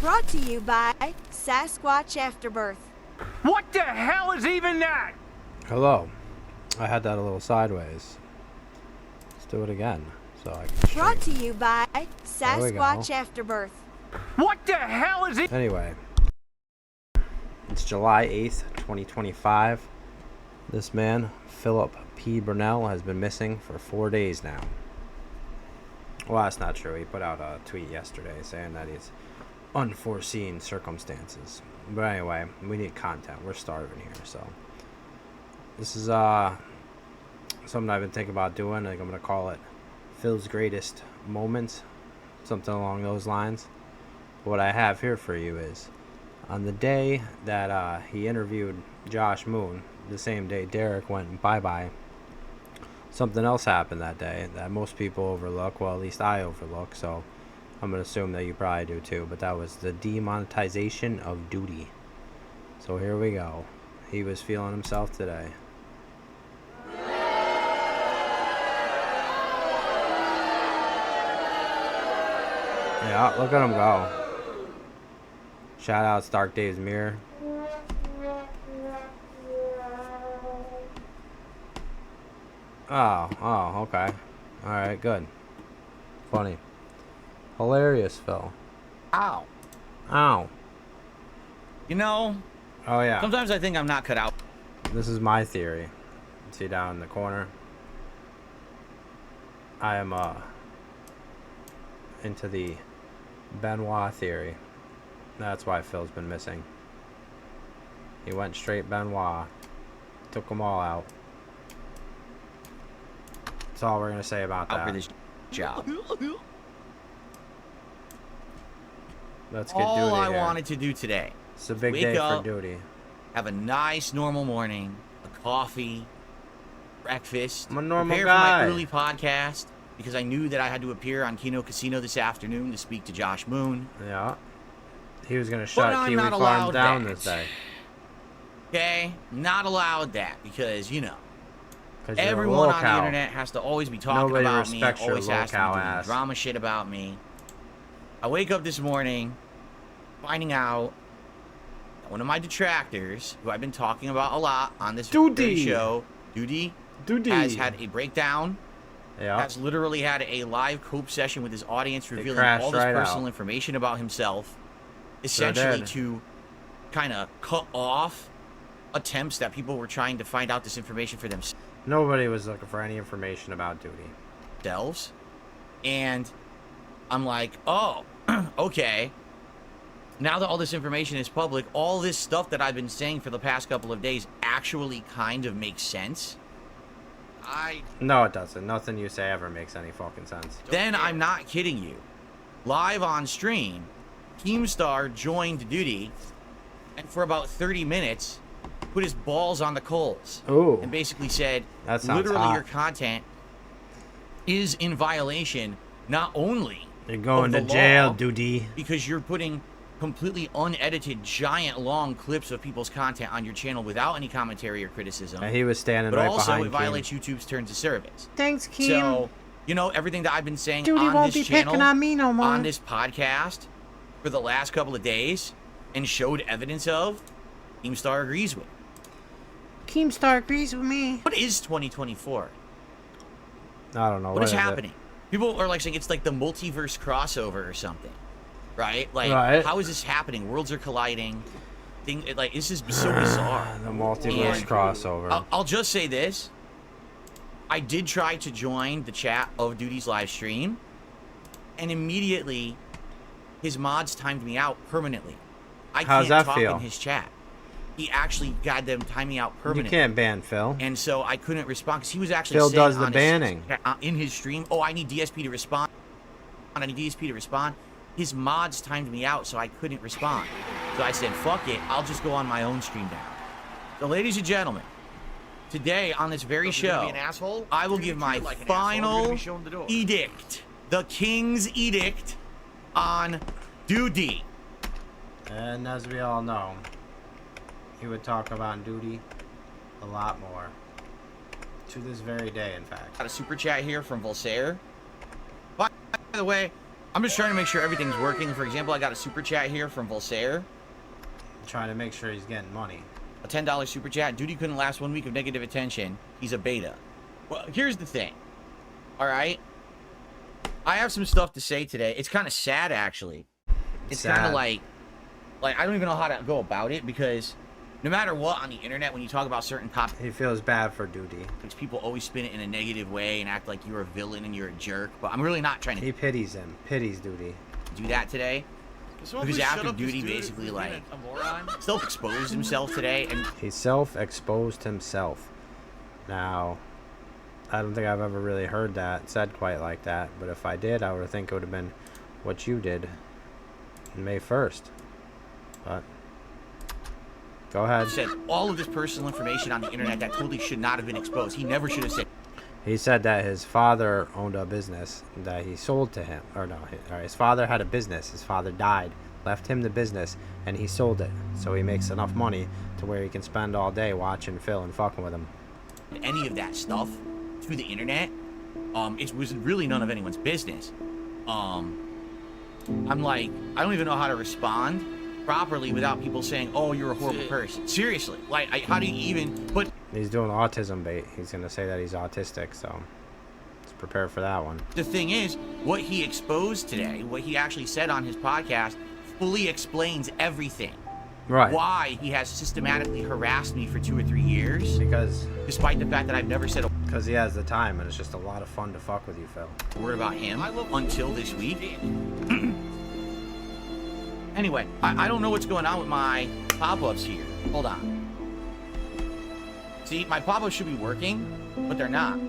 Brought to you by Sasquatch Afterbirth. What the hell is even that? Hello. I had that a little sideways. Let's do it again. So I can Brought to you by Sasquatch Afterbirth. What the hell is it? Anyway. It's July 8th, 2025. This man, Philip P. Burnell, has been missing for 4 days now. Well, that's not true. He put out a tweet yesterday saying that he's unforeseen circumstances. But anyway, we need content. We're starving here, so this is something I've been thinking about doing. I think I'm gonna call it Phil's greatest moments, something along those lines. What I have here for you is on the day that he interviewed Josh Moon, the same day Derek went bye-bye, something else happened that day that most people overlook. Well, at least I overlook, so I'm going to assume that you probably do too. But that was the demonetization of Doody. So here we go. He was feeling himself today. Yeah, look at him go. Shout out Dark Dave's Mirror. Oh, okay. Alright, good. Funny. Hilarious, Phil. Ow. Ow. You know, Oh, yeah. sometimes I think I'm not cut out. This is my theory. See down in the corner? I am, into the Benoit theory. That's why Phil's been missing. He went straight Benoit. Took them all out. That's all we're gonna say about Out for that. this job. Let's get All Doody I here. wanted to do today, It's a big wake day up, for Doody. have a nice normal morning, a coffee, breakfast, I'm a normal prepare guy. for my early podcast because I knew that I had to appear on Kino Casino this afternoon to speak to Josh Moon. Yeah. He was gonna shut I'm Kiwi not Farm allowed down that. this day. Okay, not allowed that because you know 'Cause you're a everyone on the lolcow. internet has to always be talking Nobody about me, respects your always has to be lolcow doing ass. drama shit about me. I wake up this morning finding out that one of my detractors, who I've been talking about a lot on this very Doody. show, Doody, has had a breakdown. Yeah. Has literally had a live cope session with his audience, revealing crashed all this right personal out. information about himself, Sure essentially did. to kind of cut off attempts that people were trying to find out this information for themselves. Nobody was looking for any information about Doody. And I'm like, oh, okay. Now that all this information is public, all this stuff that I've been saying for the past couple of days actually kind of makes sense. No, it doesn't. Nothing you say ever makes any fucking sense. Then I'm not kidding you. Live on stream, Keemstar joined Doody, and for about 30 minutes, put his balls on the coals. Ooh. And basically said, That sounds literally hot. your content is in violation, not only You're going to of the jail, law, Doody. because you're putting completely unedited, giant, long clips of people's content on your channel without any commentary or criticism. And he was standing But right also, behind it violates YouTube's terms of service. Thanks, Keem. So, you know, everything that I've been saying Doody on won't this be channel, picking on me no more. on this podcast, for the last couple of days, and showed evidence of, Keemstar agrees with. Keemstar agrees with me. What is 2024? I don't know. What is it? happening? People are like saying it's like the multiverse crossover or something, right? Like, Right. how is this happening? Worlds are colliding. Like, this is so bizarre. The multiverse And crossover. I'll just say this. I did try to join the chat of Doody's live stream, and immediately his mods timed me out permanently. I How's can't that talk feel? in his chat. He actually got them time me out You permanently. can't ban Phil. And so I couldn't respond because he was actually Phil saying does the on banning. in his stream, oh, I need DSP to respond. I need DSP to respond. His mods timed me out, so I couldn't respond. So I said, fuck it, I'll just go on my own stream now. So ladies and gentlemen, today on this very show, I will give my final edict, the King's Edict on Doody. And as we all know, he would talk about Doody a lot more. To this very day, in fact. Got a super chat here from Volsair. By the way, I'm just trying to make sure everything's working. For example, I got a super chat here from Volsair. Trying to make sure he's getting money. A $10 super chat. Doody couldn't last 1 week of negative attention. He's a beta. Well, here's the thing. All right. I have some stuff to say today. It's kind of sad, actually. It's kind of like I don't even know how to go about it, because no matter what on the internet, when you talk about certain topics, he feels bad for Doody. People always spin it in a negative way and act like you're a villain and you're a jerk. But I'm really not trying to. He pities him. Pities Doody. Do that today. Because after Doody basically like self-exposed himself today, and he self-exposed himself. Now, I don't think I've ever really heard that said quite like that. But if I did, I would think it would have been what you did on May 1st. But go ahead. Said all of this personal information on the internet that totally should not have been exposed. He never should have said. He said that his father owned a business that he sold to him. Or no, his father had a business. His father died, left him the business, and he sold it. So he makes enough money to where he can spend all day watching Phil and fucking with him. Any of that stuff through the internet, it was really none of anyone's business. I'm like, I don't even know how to respond properly without people saying, "Oh, you're a horrible person." Seriously, like, how do you even put? He's doing autism bait. He's gonna say that he's autistic, so let's prepare for that one. The thing is, what he exposed today, what he actually said on his podcast, fully explains everything. Right. Why he has systematically harassed me for 2 or 3 years. Because, despite the fact that I've never said a because he has the time, and it's just a lot of fun to fuck with you, Phil. word about him until this week. Anyway, I don't know what's going on with my pop-ups here. Hold on. See, my pop-ups should be working, but they're not.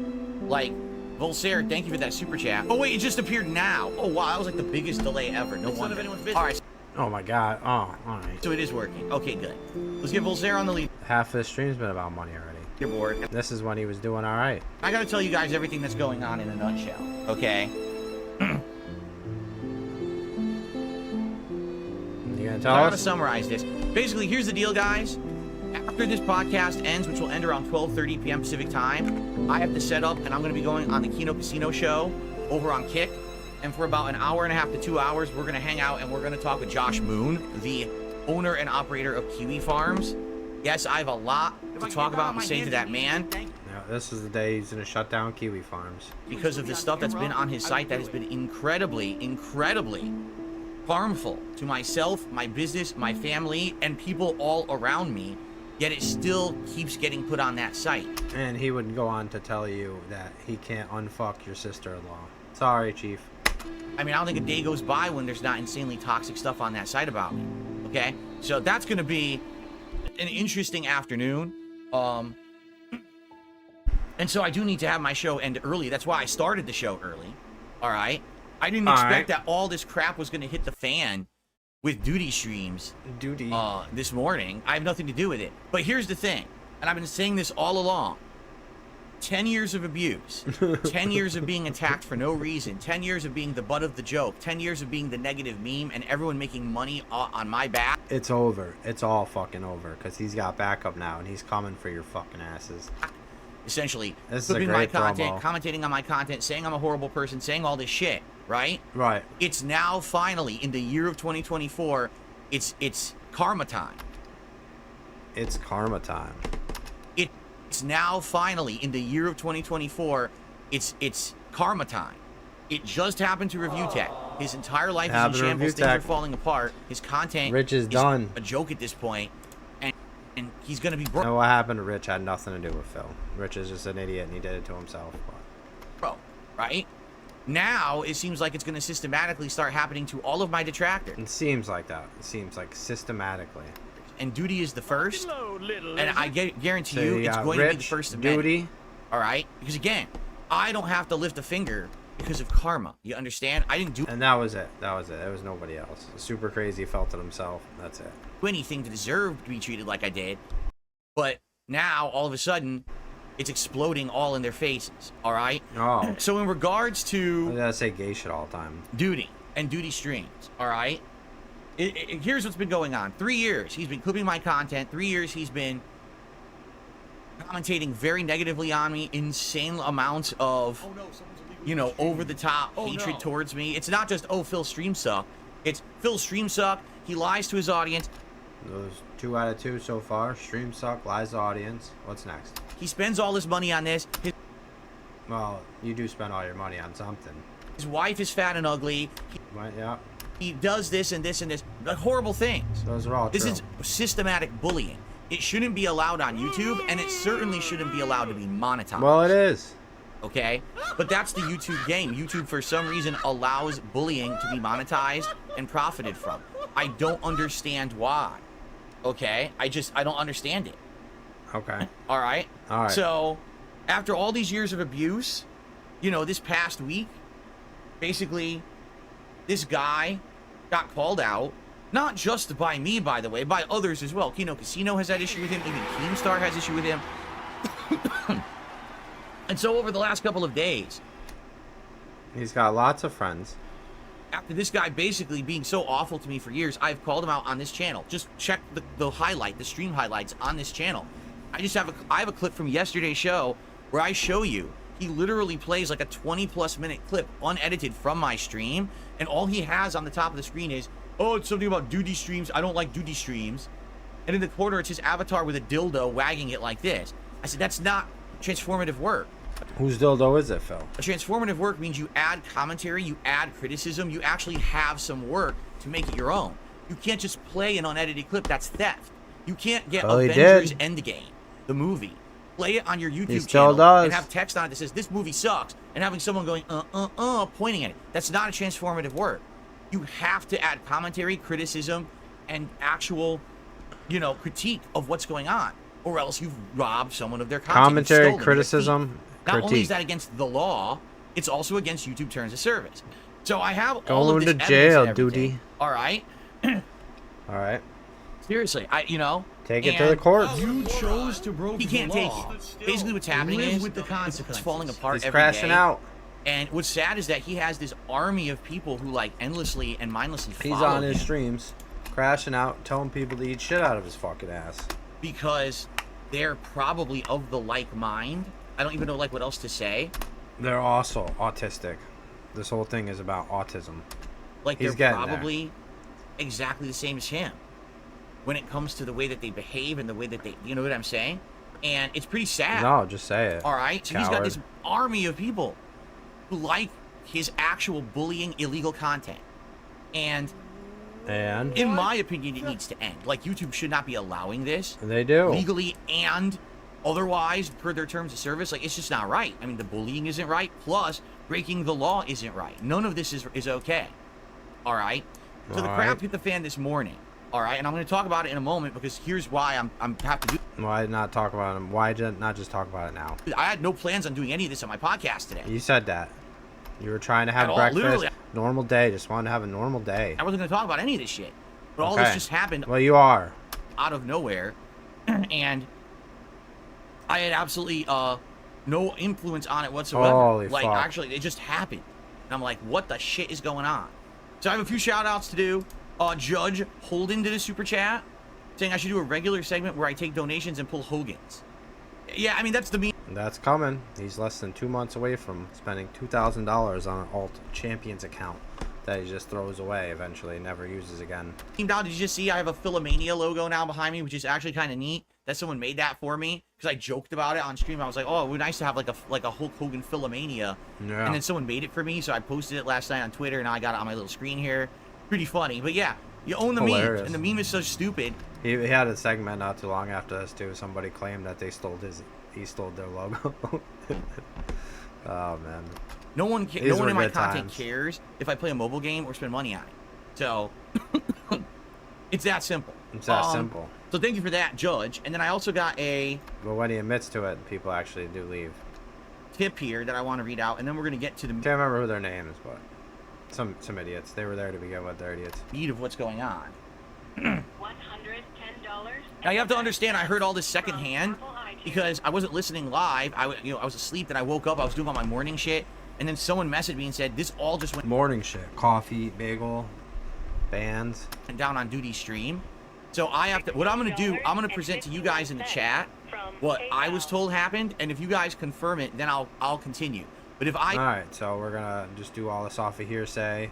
Like, Volsair, thank you for that super chat. Oh, wait, it just appeared now. Oh, wow, that was like the biggest delay ever. No wonder. All right. Oh, my God. Oh, all right. So it is working. Okay, good. Let's get Volsair on the lead. Half of the stream's been about money already. You're bored. This is when he was doing all right. I gotta tell you guys everything that's going on in a nutshell, okay? You gonna So tell I'm gonna us? summarize this. Basically, here's the deal, guys. After this podcast ends, which will end around 12:30 p.m. Pacific time, I have to set up, and I'm gonna be going on the Kino Casino show over on Kick. And for about an hour and a half to 2 hours, we're gonna hang out and we're gonna talk with Josh Moon, the owner and operator of Kiwi Farms. Yes, I have a lot to talk about and say to that man. Now, this is the day he's gonna shut down Kiwi Farms. Because of the stuff that's been on his site that has been incredibly, incredibly harmful to myself, my business, my family, and people all around me. Yet it still keeps getting put on that site. And he would go on to tell you that he can't unfuck your sister-in-law. Sorry, Chief. I mean, I don't think a day goes by when there's not insanely toxic stuff on that site about me. Okay? So that's going to be an interesting afternoon. And so I do need to have my show end early. That's why I started the show early. All right? I didn't expect that all this crap was going to hit the fan with Doody streams this morning. I have nothing to do with it. But here's the thing, and I've been saying this all along. 10 years of abuse, 10 years of being attacked for no reason, 10 years of being the butt of the joke, 10 years of being the negative meme, and everyone making money on my back. It's over. It's all fucking over, because he's got backup now, and he's coming for your fucking asses. Essentially, this is flipping a great my content, promo. commentating on my content, saying I'm a horrible person, saying all this shit, right? Right. It's now finally, in the year of 2024, it's karma time. It's karma time. It's now finally in the year of 2024. It's karma time. It just happened to Review Tech. His entire life is in shambles. Things are falling apart. His content Rich is done. A joke at this point, and he's gonna be broke. And what happened to Rich had nothing to do with Phil. Rich is just an idiot, and he did it to himself. Bro, right? Now it seems like it's gonna systematically start happening to all of my detractors. It seems like that. It seems like systematically. And Doody is the first, and I guarantee So you, it's going to be the Rich, first of Doody. many. All right, because again, I don't have to lift a finger because of karma. You understand? I didn't do And that was it. That was it. There was nobody else. Super crazy felt it himself. That's it. anything to deserve to be treated like I did. But now, all of a sudden, it's exploding all in their faces. All right. Oh. So in regards to I gotta say gay shit all the time. Doody and Doody streams. All right. Here's what's been going on. 3 years he's been clipping my content. 3 years he's been commentating very negatively on me. Insane amounts of you know, over the top hatred towards me. It's not just, oh, Phil stream suck. It's Phil stream suck. He lies to his audience. Those 2 out of 2 so far. Stream suck, lies to audience. What's next? He spends all his money on this. Well, you do spend all your money on something. His wife is fat and ugly. Yeah. He does this and this and this. Like, horrible things. Those are all This true. is systematic bullying. It shouldn't be allowed on YouTube, and it certainly shouldn't be allowed to be monetized. Well, it is. Okay? But that's the YouTube game. YouTube, for some reason, allows bullying to be monetized and profited from. I don't understand why. Okay? I don't understand it. Okay. All right? All right. So, after all these years of abuse, you know, this past week, basically, this guy got called out. Not just by me, by the way, by others as well. Kino Casino has had issue with him. Even Keemstar has issue with him. And so over the last couple of days, he's got lots of friends. after this guy basically being so awful to me for years, I've called him out on this channel. Just check the stream highlights on this channel. I have a clip from yesterday's show where I show you. He literally plays like a 20+ minute clip unedited from my stream, and all he has on the top of the screen is, oh, it's something about Doody streams. I don't like Doody streams. And in the corner, it's his avatar with a dildo wagging it like this. I said, that's not transformative work. Whose dildo is it, Phil? A transformative work means you add commentary, you add criticism, you actually have some work to make it your own. You can't just play an unedited clip. That's theft. You can't get Avengers Endgame, the movie, play it on your YouTube channel and have text on it that says, this movie sucks, and having someone going, pointing at it. That's not a transformative work. You have to add commentary, criticism, and actual, you know, critique of what's going on, or else you've robbed someone of their content. Commentary, criticism, not only is that against the law, it's also against YouTube terms of service. So I have all of this going to jail, Doody. Doody. All right. All right. Seriously, take it to the court. You chose to break the law. He can't take it. Basically, what's happening is with the consequences. it's falling apart He's every crashing day. out. And what's sad is that he has this army of people who like endlessly and mindlessly follow He's on his him streams, crashing out, telling people to eat shit out of his fucking ass. because they're probably of the like mind. I don't even know like what else to say. They're also autistic. This whole thing is about autism. Like He's they're getting probably exactly the same as him when it comes to the way that they behave and the way that they, you know what I'm saying? And it's pretty sad. No, just say it. All right, so he's got this army of people who like his actual bullying, illegal content. And in my opinion, it needs to end. Like, YouTube should not be allowing this. They do. Legally and otherwise, per their terms of service. Like, it's just not right. I mean, the bullying isn't right. Plus, breaking the law isn't right. None of this is okay. All right? So the crap hit the fan this morning. All right? And I'm going to talk about it in a moment because here's why I'm have to do. Why not talk about it? Why not just talk about it now? I had no plans on doing any of this on my podcast today. You said that. You were trying to have breakfast. Literally. Normal day. Just wanted to have a normal day. I wasn't going to talk about any of this shit. But all this just happened. Well, you are. Out of nowhere. And I had absolutely no influence on it whatsoever. Holy like, fuck. actually, it just happened. And I'm like, what the shit is going on? So I have a few shout-outs to do. Judge Holden did a super chat saying I should do a regular segment where I take donations and pull Hogan's. Yeah, I mean, that's the That's coming. He's less than 2 months away from spending $2,000 on an alt champions account that he just throws away eventually and never uses again. Did you just see I have a Philomania logo now behind me, which is actually kind of neat that someone made that for me because I joked about it on stream. I was like, oh, it would be nice to have like a Hulk Hogan Philomania. Yeah. And then someone made it for me, so I posted it last night on Twitter, and now I got it on my little screen here. Pretty funny, but yeah, you own the meme, and the meme is so stupid. He had a segment not too long after this too. Somebody claimed that he stole their logo. Oh man. No one in my content cares if I play a mobile game or spend money on it. So it's that simple. It's that simple. So thank you for that, Judge. And then I also got a. But when he admits to it, people actually do leave. Tip here that I want to read out, and then we're gonna get to the. Can't remember who their name is, but some idiots. They were there to begin with. They're idiots. Meat of what's going on. $110. Now you have to understand, I heard all this secondhand because I wasn't listening live. I was asleep. Then I woke up. I was doing all my morning shit, and then someone messaged me and said this all just went morning shit. Coffee, bagel, bands. Down on Doody stream. So I have to. What I'm gonna do, I'm gonna present to you guys in the chat what I was told happened, and if you guys confirm it, then I'll continue. But if I Alright, so we're gonna just do all this off of hearsay.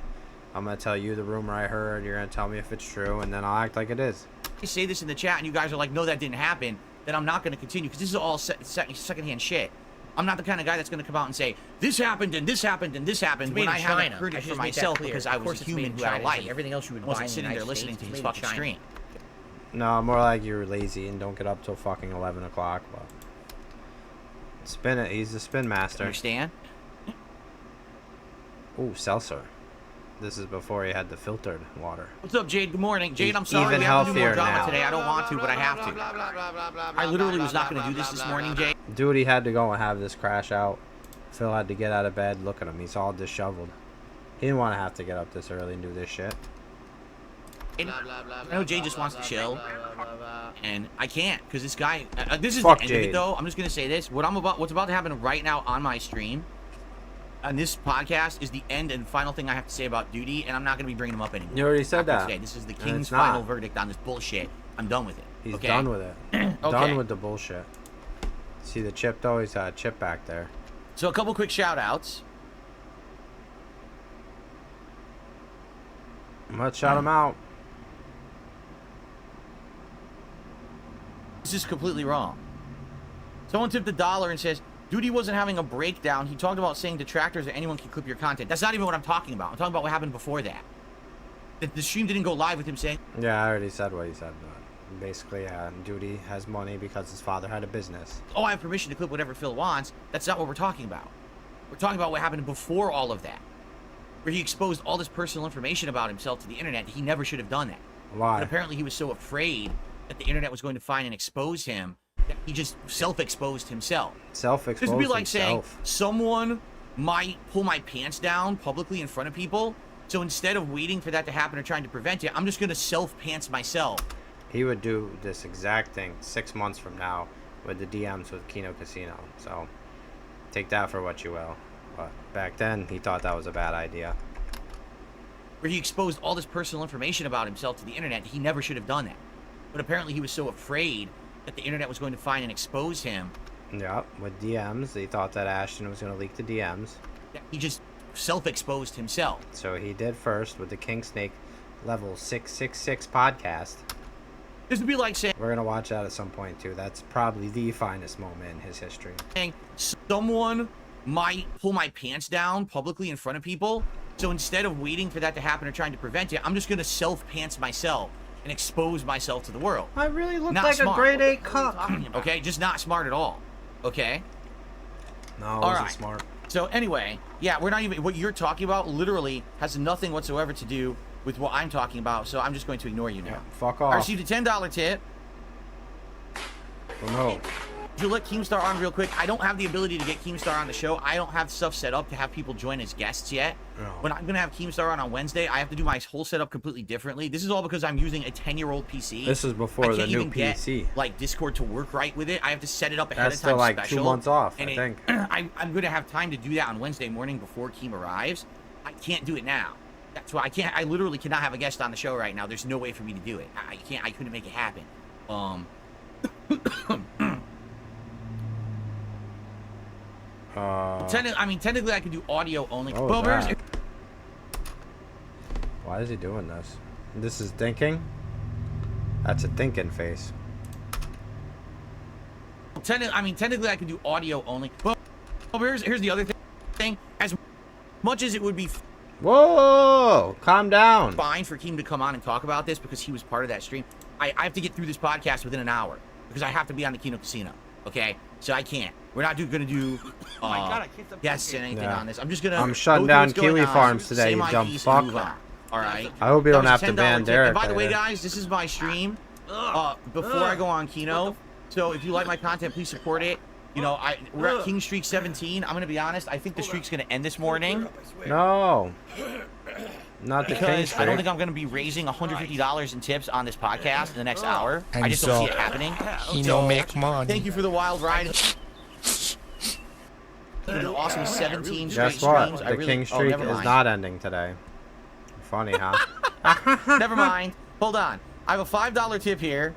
I'm gonna tell you the rumor I heard. You're gonna tell me if it's true, and then I'll act like it is. say this in the chat and you guys are like, no, that didn't happen, then I'm not going to continue because this is all secondhand shit. I'm not the kind of guy that's going to come out and say, this happened and this happened and this happened when I haven't heard it for myself because I was a human who had a life. Everything else you would wasn't sitting there listening to his fucking stream. No, more like you're lazy and don't get up till fucking 11 o'clock. But spin it. He's the spin master. Understand? Ooh, seltzer. This is before he had the filtered water. What's up, Jade? Good morning. Jade, He's I'm sorry even we have to do more healthier drama now. today. I don't want to, but I have to. I literally was not going to do this morning, Jade. Doody had to go and have this crash out. Phil had to get out of bed. Look at him. He's all disheveled. He didn't want to have to get up this early and do this shit. I know Jade just wants to chill, and I can't because this guy. This is Fuck the end of Jade. it, though. I'm just gonna say this: what's about to happen right now on my stream, on this podcast, is the end and final thing I have to say about Doody, and I'm not gonna be bringing him up anymore. You already said After that. Today. This is the And king's it's not. final verdict on this bullshit. I'm done with it. He's okay? done with it. Okay. Done with the bullshit. See the chip though? He's got a chip back there. So a couple quick shout outs. Let's shout him out. This is completely wrong. Someone tipped $1 and says, Doody wasn't having a breakdown. He talked about saying detractors that anyone can clip your content. That's not even what I'm talking about. I'm talking about what happened before that. The stream didn't go live with him saying, Yeah, I already said what he said. But basically, Doody has money because his father had a business. oh, I have permission to clip whatever Phil wants. That's not what we're talking about. We're talking about what happened before all of that. Where he exposed all this personal information about himself to the internet. He never should have done that. Why? But apparently he was so afraid that the internet was going to find and expose him that he just self-exposed himself. Self-exposed This would be like himself. saying someone might pull my pants down publicly in front of people. So instead of waiting for that to happen or trying to prevent it, I'm just going to self-pants myself. He would do this exact thing 6 months from now with the DMs with Kino Casino. So take that for what you will. But back then, he thought that was a bad idea. Where he exposed all this personal information about himself to the internet. He never should have done that. But apparently he was so afraid that the internet was going to find and expose him. Yeah, with DMs. He thought that Ashton was going to leak the DMs. That he just self-exposed himself. So he did first with the Kingsnitch level 666 podcast. This would be like saying We're going to watch that at some point, too. That's probably the finest moment in his history. someone might pull my pants down publicly in front of people. So instead of waiting for that to happen or trying to prevent it, I'm just going to self-pants myself and expose myself to the world. I really look Not like smart. a grade 8 cup. Okay, just not smart at all. Okay? No, All wasn't right. smart. So anyway, yeah, we're not even, what you're talking about literally has nothing whatsoever to do with what I'm talking about, so I'm just going to ignore you now. Yeah, fuck I off. received a $10 tip. From who? Would you let Keemstar on real quick? I don't have the ability to get Keemstar on the show. I don't have stuff set up to have people join as guests yet. No. When I'm going to have Keemstar on Wednesday, I have to do my whole setup completely differently. This is all because I'm using a 10-year-old PC. This is before I the can't new even get, PC. like, Discord to work right with it. I have to set it up ahead That's of time still like special. 2 months off, and I think. I'm going to have time to do that on Wednesday morning before Keem arrives. I can't do it now. That's why I literally cannot have a guest on the show right now. There's no way for me to do it. I couldn't make it happen. Technically, I could do audio only. What was that? Why is he doing this? This is thinking? That's a thinking face. Technically, I could do audio only. But here's the other thing. As much as it would be Whoa! Calm down. fine for Keem to come on and talk about this because he was part of that stream, I have to get through this podcast within an hour because I have to be on the Kino Casino. Okay? So I can't. We're not going to do guests and anything Yeah. on this. I'm just going to I'm shutting down Kiwi Farms today, you dumb fuck. All right? I hope you don't That was have a to ban $10 tip. Derek And by the way, later. guys, this is my stream before I go on Kino. So if you like my content, please support it. You know, we're at King Streak 17. I'm going to be honest. I think the streak's going to end this morning. No. Not the king Because I don't streak. think I'm going to be raising $150 in tips on this podcast in the next hour. I And just don't see so, it happening. He So, don't make money. thank you for the wild ride. An awesome 17 straight Guess what? streams. The king streak never is mind. not ending today. Funny, huh? Never mind. Hold on. I have a $5 tip here.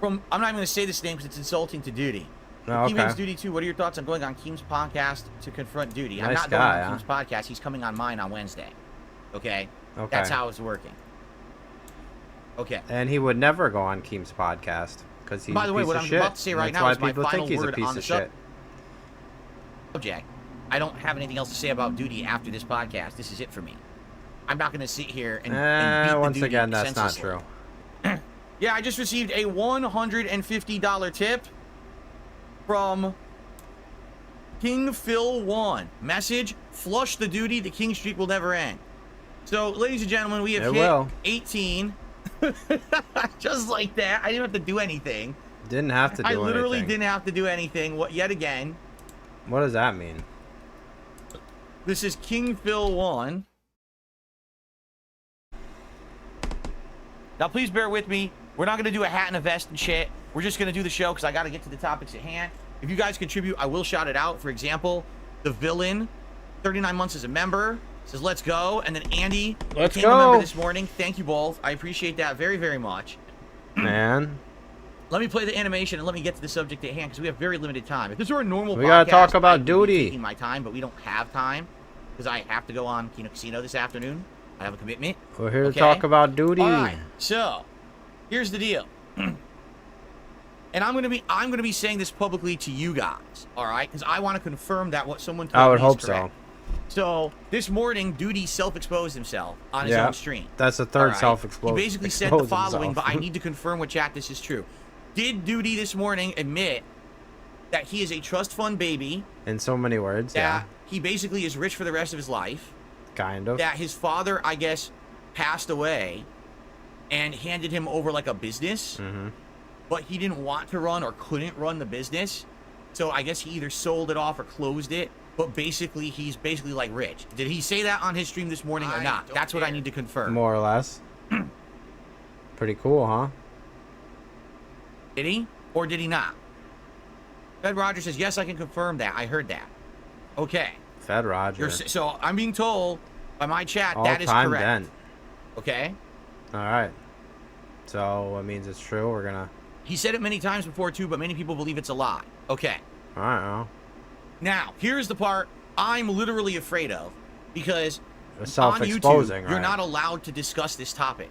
I'm not even going to say this name because it's insulting to Doody. Oh, He makes okay. Doody too. What are your thoughts on going on Keem's podcast to confront Doody? I'm Nice not guy, going on Keem's podcast. He's coming on mine on Wednesday. Okay? Okay. That's how it's working. Okay. And he would never go on Keem's podcast because he's By the way, a piece what of I'm shit. about to say right That's now why is my people final think he's a word piece on the of shit. subject. I don't have anything else to say about Doody after this podcast. This is it for me. I'm not going to sit here and beat the Once Doody again, that's not senselessly. true. Yeah, I just received a $150 tip from King Phil 1. Message: flush the Doody. The king streak will never end. So, ladies and gentlemen, we have It hit will. 18. Just like that. I didn't have to do anything. Didn't have to do I literally anything. didn't have to do anything. What? Yet again. What does that mean? This is King Phil 1. Now, please bear with me. We're not going to do a hat and a vest and shit. We're just going to do the show because I got to get to the topics at hand. If you guys contribute, I will shout it out. For example, the villain, 39 months as a member, says, let's go. And then Andy Let's became a member go. this morning. Thank you both. I appreciate that very, very much. Man, Let me play the animation and let me get to the subject at hand because we have very limited time. If this were a normal We gotta talk about I'd be Doody. taking my time, but we don't have time because I have to go on Kino Casino this afternoon. I have a commitment. we're here Okay. to talk about Doody. All right. So, here's the deal. And I'm gonna be saying this publicly to you guys, all right? Because I want to confirm that what someone told I me would is hope correct. So this morning, Doody self-exposed himself on his own stream. That's the All third right? self-explosion. He basically said the following, but I need to confirm with chat this is true. Did Doody this morning admit that he is a trust fund baby? In so many words, That yeah, he basically is rich for the rest of his life? kind of. That his father, I guess, passed away and handed him over like a business, but he didn't want to run or couldn't run the business, so I guess he either sold it off or closed it, but basically he's basically like rich. Did he say that on his stream this morning or not? That's what I need to confirm. More or less. Pretty cool, huh? Did he or did he not? Fed Roger says, yes, I can confirm that. I heard that. Okay. Fed Roger. So I'm being told by my chat All that is time correct. then. Okay. All right. So it means it's true. We're gonna. He said it many times before too, but many people believe it's a lie. Okay. All right. Well, Now, here's the part I'm literally afraid of because it's on self-exposing, YouTube, you're right? not allowed to discuss this topic.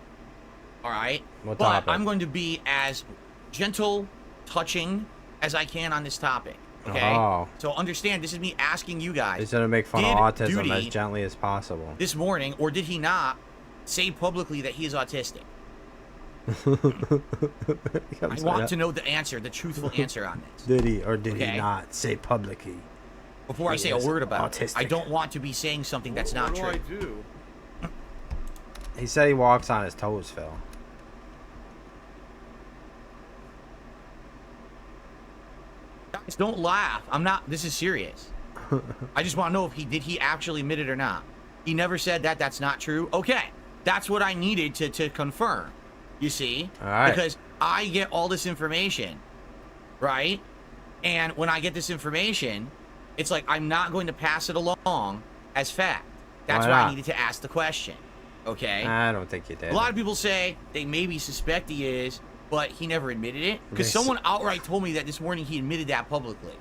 All right? What but topic? I'm going to be as gentle, touching as I can on this topic. Okay? Oh. So understand, this is me asking you guys. He's gonna make fun Did of autism Doody as gently as possible. this morning, or did he not say publicly that he is autistic? I want to know the answer, the truthful answer on this. Did he or did Okay. he not say publicly? Before I He say a is word about it. autistic. I don't want to be saying something that's not true. do? He said he walks on his toes, Phil. Guys, don't laugh. I'm not. This is serious. I just want to know if did he actually admit it or not. He never said that. That's not true. Okay, that's what I needed to confirm. You see, All right. because I get all this information, right? And when I get this information, it's like I'm not going to pass it along as fact. That's Why why I not? needed to ask the question. Okay. I don't think you did. A lot of people say they maybe suspect he is, but he never admitted it. Because They someone outright told me that this morning he admitted that publicly.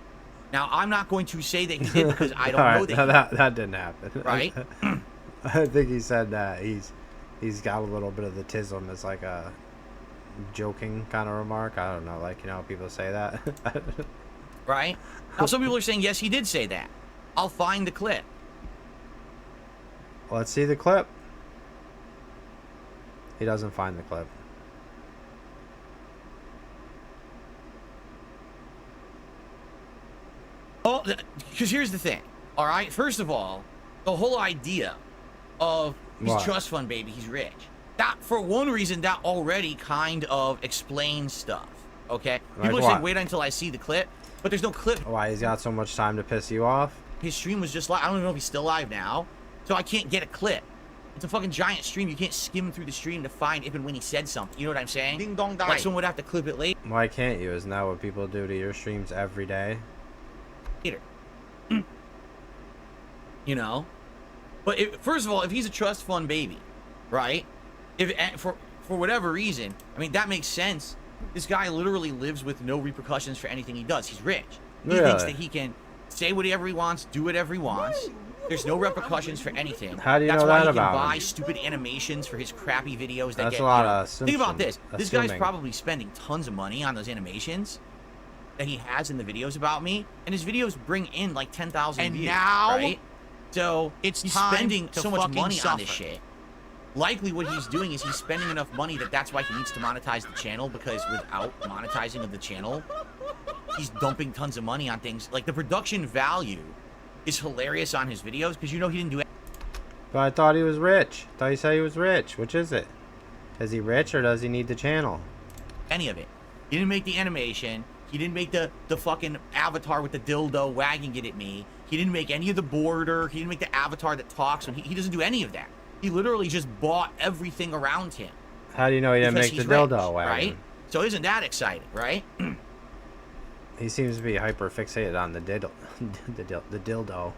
Now, I'm not going to say that he did because I don't know that he did. that didn't happen. Right? I think he said that he's got a little bit of the tism as like a joking kind of remark. I don't know, like, you know, people say that. Right? Now, some people are saying, yes, he did say that. I'll find the clip. Let's see the clip. He doesn't find the clip. Oh, because here's the thing. All right? First of all, the whole idea of he's What? trust fund baby, he's rich. That, for one reason, that already kind of explains stuff. Okay? Like People are what? saying, wait until I see the clip. But there's no clip. Why, he's got so much time to piss you off? His stream was just live. I don't even know if he's still live now. So I can't get a clip. It's a fucking giant stream. You can't skim through the stream to find if and when he said something. You know what I'm saying? Ding dong die. Like someone would have to clip it later. Why can't you? Isn't that what people do to your streams every day? You know? But first of all, if he's a trust fund baby, right? If for whatever reason, I mean, that makes sense This guy literally lives with no repercussions for anything he does. He's rich. He Really? thinks that he can say whatever he wants, do whatever he wants. There's no repercussions for anything. How do you That's know why that he can about buy him? stupid animations for his crappy videos that That's get, a lot you know, of think about this. This guy's assuming. probably spending tons of money on those animations that he has in the videos about me, and his videos bring in like 10,000 And views, now right? So it's he's time spending to so much fucking money on this suffer. shit. Likely what he's doing is he's spending enough money that's why he needs to monetize the channel, because without monetizing of the channel, he's dumping tons of money on things. Like the production value is hilarious on his videos because you know he didn't do But I thought he was rich. I thought you said he was rich. Which is it? Is he rich or does he need the channel? any of it. He didn't make the animation. He didn't make the fucking avatar with the dildo wagging it at me. He didn't make any of the border. He didn't make the avatar that talks. He doesn't do any of that. He literally just bought everything around him. How do you know he didn't Because make the he's dildo rich, wagon? right? So isn't that exciting, right? He seems to be hyper fixated on the diddle, the dildo.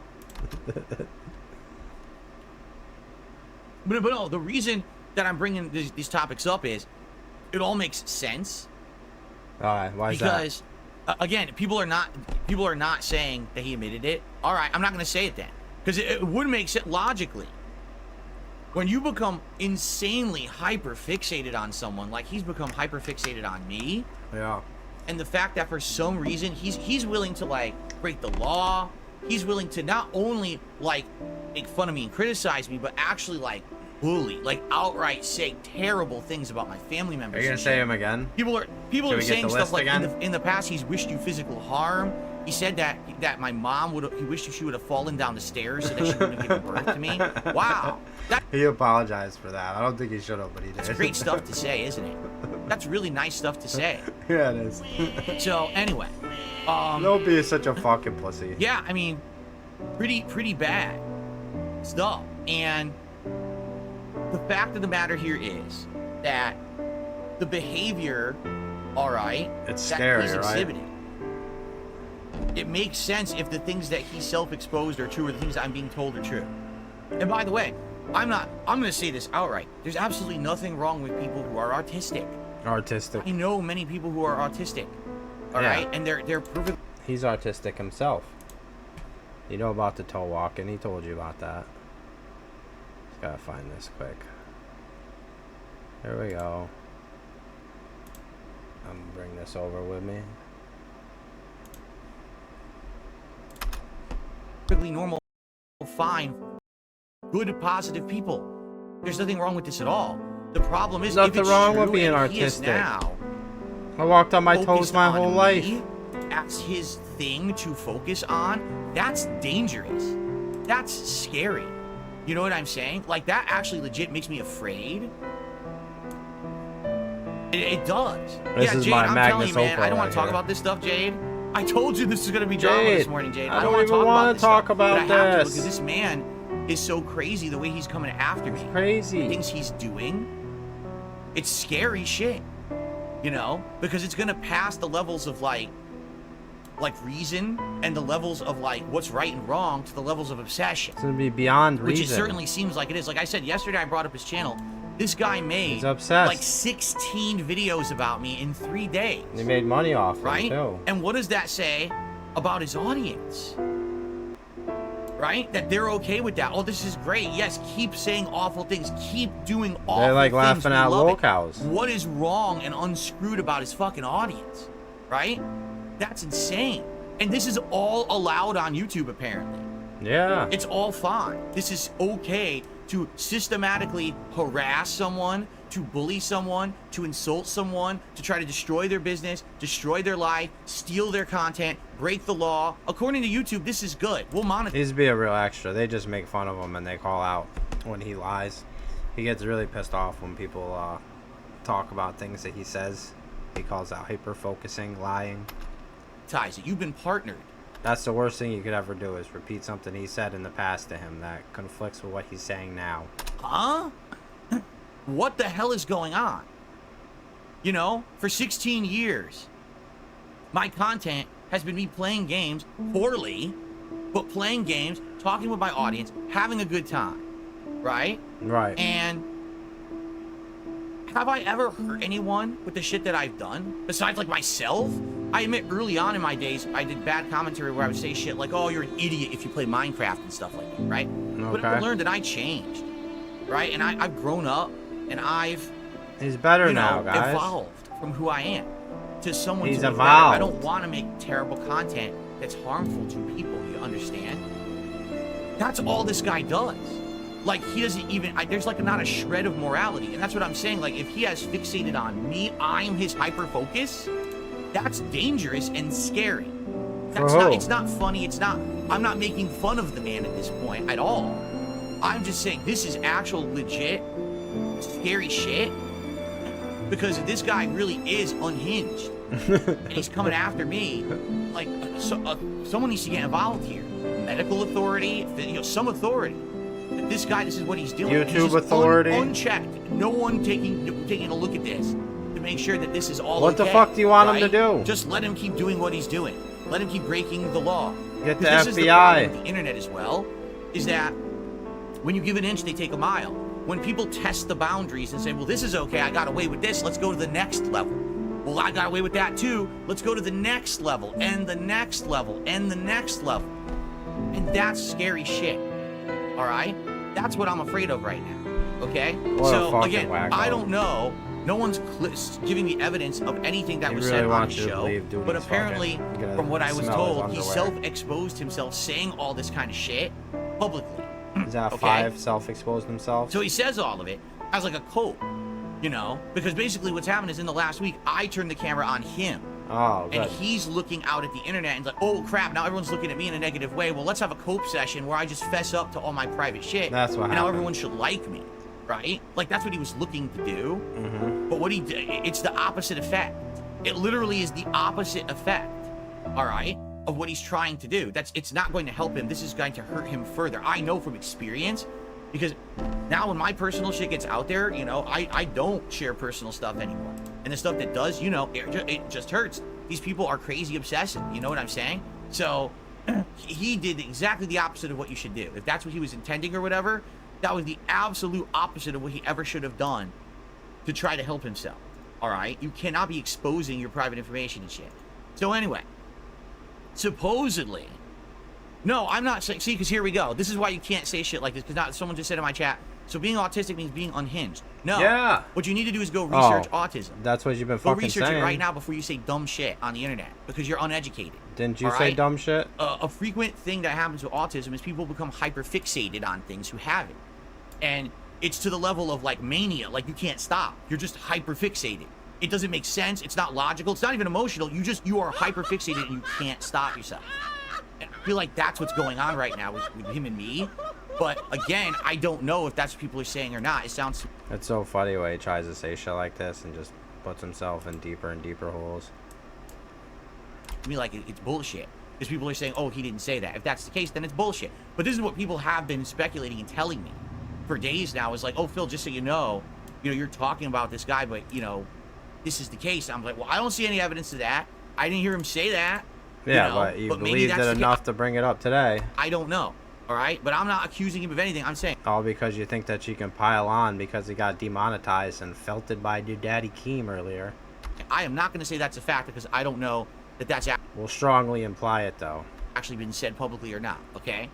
But no, the reason that I'm bringing these topics up is it all makes sense. Alright, why is Because again, people are not saying that he admitted it. All right, I'm not going to say it then, because it would make sense logically. When you become insanely hyper fixated on someone, like he's become hyper fixated on me, that? Yeah. and the fact that for some reason he's willing to like break the law, he's willing to not only like make fun of me and criticize me, but actually like bully, like outright say terrible things about my family members. Are you gonna and say shit. him again? People are Should we get saying the stuff list like again? in the past he's wished you physical harm. He said that my mom he wished she would have fallen down the stairs so that she wouldn't have given birth to me. Wow, He apologized for that. I don't think he should have, but he did. that's great stuff to say, isn't it? That's really nice stuff to say. Yeah, it is. So anyway, Don't be such a fucking pussy. yeah, I mean, pretty bad stuff. And the fact of the matter here is that the behavior, all right, It's that scary, he's right? exhibiting, it makes sense if the things that he self-exposed are true or the things I'm being told are true. And by the way, I'm going to say this outright. There's absolutely nothing wrong with people who are autistic. Artistic. I know many people who are autistic, all Yeah. right, and they're perfect. He's artistic himself. You know about the toe walking. He told you about that. Just gotta find this quick. There we go. I'm gonna bring this over with me. Perfectly normal, fine, good, positive people. There's nothing wrong with this at all. The problem is, Nothing if it's wrong with true being and he is artistic. now I walked on my toes focused my on whole me, life. That's his thing to focus on. That's dangerous. That's scary. You know what I'm saying? Like, that actually legit makes me afraid. It does. This yeah, is Jade, my I'm telling you, Magnus man, Opal I don't want right to talk here. about this stuff, Jade. I told you this is going to be drama this Jade, morning, Jade. I don't don't want even to wanna talk talk about this stuff, about but I have to, this. because this man is so crazy the way he's coming after me. Crazy. The things he's doing, it's scary shit. You know, because it's gonna pass the levels of like reason and the levels of like what's right and wrong to the levels of obsession, It's gonna be beyond which reason. it certainly seems like it is. Like I said yesterday, I brought up his channel. This guy made He's obsessed. like 16 videos about me in 3 days. He made money off it Right? too. And what does that say about his audience? Right? That they're okay with that. Oh, this is great. Yes, keep saying awful things. Keep doing awful They're like things. laughing We at love it. lolcows. What is wrong and unscrewed about his fucking audience? Right? That's insane. And this is all allowed on YouTube, apparently. Yeah. It's all fine. This is okay to systematically harass someone, to bully someone, to insult someone, to try to destroy their business, destroy their life, steal their content, break the law. According to YouTube, this is good. We'll monitor. Needs to be a real extra. They just make fun of him and they call out when he lies. He gets really pissed off when people talk about things that he says. He calls out hyper focusing, lying. Ties it. You've been partnered. That's the worst thing you could ever do, is repeat something he said in the past to him that conflicts with what he's saying now. Huh? What the hell is going on? You know, for 16 years, my content has been me playing games poorly, but playing games, talking with my audience, having a good time, right? Right. And have I ever hurt anyone with the shit that I've done? Besides, like, myself? I admit early on in my days, I did bad commentary where I would say shit like, oh, you're an idiot if you play Minecraft and stuff like that, right? Okay. But I learned that I changed, right? And I've grown up, and I've... He's better now, guys. Evolved from who I am to someone He's to be better. evolved. I don't want to make terrible content that's harmful to people, you understand? That's all this guy does. Like, he doesn't even... there's, like, not a shred of morality. And that's what I'm saying. Like, if he has fixated on me, I'm his hyper-focus, that's dangerous and scary. That's not... It's not funny. It's not... I'm not making fun of the man at this point at all. I'm just saying this is actual legit scary shit. Because this guy really is unhinged. And he's coming after me. Like, someone needs to get involved here. Medical authority, some authority. This guy, this is what he's doing. YouTube authority. Unchecked. No one taking a look at this to make sure that this is all What okay, the fuck do you want him to do? Just let him keep doing what he's doing. Let him keep breaking the law. Get the This FBI. is the problem with the internet as well, is that when you give an inch, they take a mile. When people test the boundaries and say, well, this is okay, I got away with this, let's go to the next level. Well, I got away with that too, let's go to the next level, and the next level, and the next level. And that's scary shit. Alright? That's what I'm afraid of right now. Okay? So, again, wacko. I don't know. No one's giving me evidence of anything that was said on the show. But apparently, from what I was told, he self-exposed himself saying all this kind of shit publicly. Is that 5 self-exposed himself? So he says all of it as like a cope, because basically what's happened is in the last week, I turned the camera on him. Oh, good. And he's looking out at the internet and like, oh crap, now everyone's looking at me in a negative way. Well, let's have a cope session where I just fess up to all my private shit. That's what happened. Now everyone should like me, right? Like, that's what he was looking to do. Mm-hmm. But what he did, it's the opposite effect. It literally is the opposite effect, all right, of what he's trying to do. It's not going to help him. This is going to hurt him further. I know from experience, because now when my personal shit gets out there, I don't share personal stuff anymore. And the stuff that does, it just hurts. These people are crazy obsessive. You know what I'm saying? So he did exactly the opposite of what you should do. If that's what he was intending or whatever, that was the absolute opposite of what he ever should have done to try to help himself. All right? You cannot be exposing your private information and shit. So anyway, supposedly, no, I'm not saying, see, because here we go. This is why you can't say shit like this, because someone just said in my chat, so being autistic means being unhinged. No. Yeah. What you need to do is go research autism. That's what you've been fucking saying. Go research it right now before you say dumb shit on the internet, because you're uneducated. Didn't you say dumb shit? A frequent thing that happens with autism is people become hyper-fixated on things who have it. And it's to the level of, like, mania. Like, you can't stop. You're just hyper-fixated. It doesn't make sense. It's not logical. It's not even emotional. You are hyper-fixated and you can't stop yourself. And I feel like that's what's going on right now with him and me. But again, I don't know if that's what people are saying or not. It sounds... It's so funny when he tries to say shit like this and just puts himself in deeper and deeper holes. To me, like, it's bullshit. Because people are saying, oh, he didn't say that. If that's the case, then it's bullshit. But this is what people have been speculating and telling me for days now. Is like, oh, Phil, just so you know, you're talking about this guy, but, this is the case. I'm like, well, I don't see any evidence of that. I didn't hear him say that. Yeah, but you believed it enough to bring it up today. I don't know. All right, but I'm not accusing him of anything. I'm saying all because you think that you can pile on because he got demonetized and felted by your daddy Keem earlier. I am not going to say that's a fact because I don't know that that's we'll strongly imply it though. Actually been said publicly or not. Okay.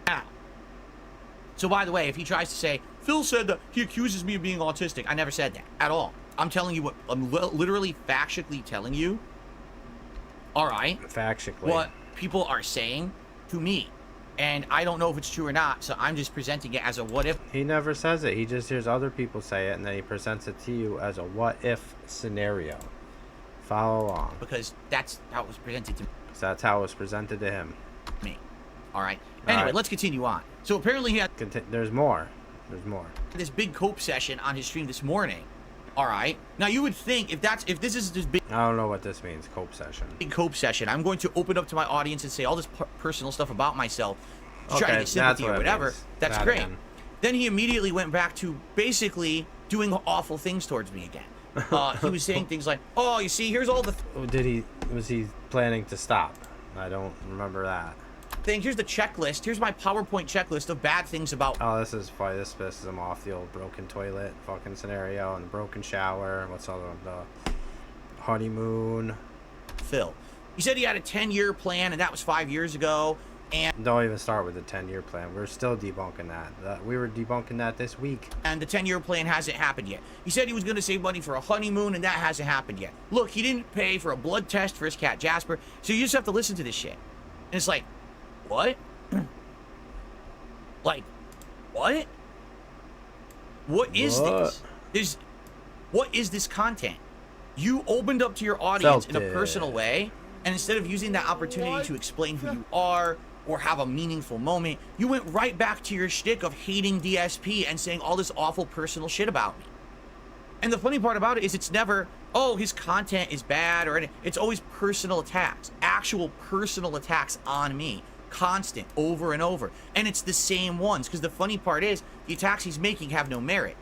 Now, so by the way, if he tries to say Phil said that he accuses me of being autistic, I never said that at all. I'm telling you what I'm literally factually telling you. All right. Factually. What people are saying to me. And I don't know if it's true or not, so I'm just presenting it as a what if. He never says it. He just hears other people say it, and then he presents it to you as a what if scenario. Follow along. Because that's how it was presented to me. Because that's how it was presented to him. Me. All right. Anyway, let's continue on. So apparently he had... There's more. There's more. This big cope session on his stream this morning. All right. Now you would think if this is this big... I don't know what this means, cope session. Big cope session. I'm going to open up to my audience and say all this personal stuff about myself to try to get sympathy or whatever. That's great. Again. Then he immediately went back to basically doing awful things towards me again. He was saying things like, "Oh, you see, here's all the." Was he planning to stop? I don't remember that. thing. Here's the checklist. Here's my PowerPoint checklist of bad things about. Oh, this is funny. This pisses him off. The old broken toilet fucking scenario and the broken shower. What's all the honeymoon? Phil. He said he had a 10-year plan, and that was 5 years ago. And don't even start with the 10-year plan. We're still debunking that. We were debunking that this week. And the 10-year plan hasn't happened yet. He said he was going to save money for a honeymoon, and that hasn't happened yet. Look, he didn't pay for a blood test for his cat Jasper, so you just have to listen to this shit. And it's like, what? Like, what? What is this? What is this content? You opened up to your audience in a personal way, and instead of using that opportunity to explain who you are or have a meaningful moment, you went right back to your shtick of hating DSP and saying all this awful personal shit about me. And the funny part about it is it's never, oh, his content is bad or anything. It's always personal attacks, actual personal attacks on me, constant, over and over. And it's the same ones, because the funny part is the attacks he's making have no merit.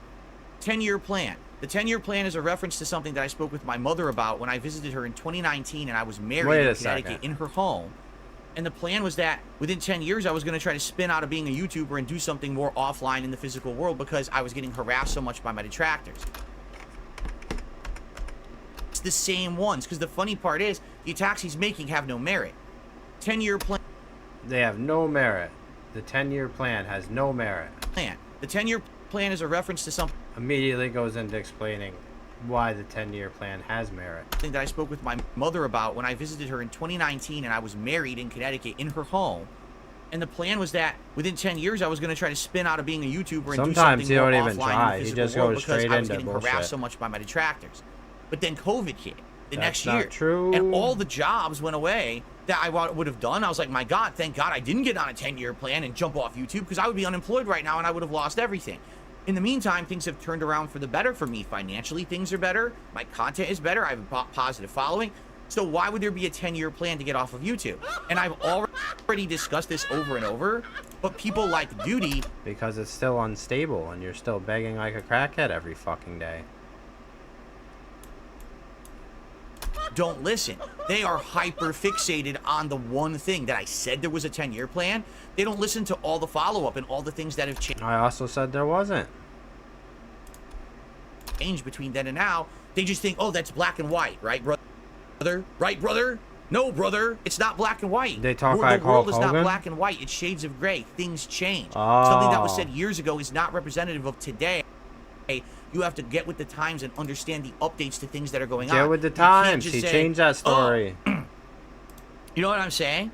10-year plan. The 10-year plan is a reference to something that I spoke with my mother about when I visited her in 2019 and I was married in Connecticut in her home. And the plan was that within 10 years, I was going to try to spin out of being a YouTuber and do something more offline in the physical world because I was getting harassed so much by my detractors. It's the same ones, because the funny part is the attacks he's making have no merit. 10-year plan. They have no merit. The 10-year plan has no merit. The 10-year plan is a reference to something. Immediately goes into explaining why the 10-year plan has merit. Thing that I spoke with my mother about when I visited her in 2019 and I was married in Connecticut in her home. And the plan was that within 10 years I was going to try to spin out of being a YouTuber and do something more offline in the physical world because I was getting harassed so much by my detractors. But then COVID hit the next year. Not true. And all the jobs went away that I would have done. I was like, my God, thank God I didn't get on a 10-year plan and jump off YouTube, because I would be unemployed right now and I would have lost everything. In the meantime, things have turned around for the better for me. Financially, things are better. My content is better. I have a positive following. So why would there be a 10-year plan to get off of YouTube? And I've already discussed this over and over, but people like Doody... Because it's still unstable and you're still begging like a crackhead every fucking day. Don't listen. They are hyper fixated on the one thing that I said there was a 10-year plan. They don't listen to all the follow-up and all the things that have changed. I also said there wasn't. Change between then and now. They just think, oh, that's black and white, right, brother? Right, brother? No, brother, it's not black and white. They talk like the world Hulk is Hogan? not black and white. It's shades of gray. Things change. Oh. Something that was said years ago is not representative of today. You have to get with the times and understand the updates to things that are going on. Get with the times. He changed that story. Oh. You know what I'm saying?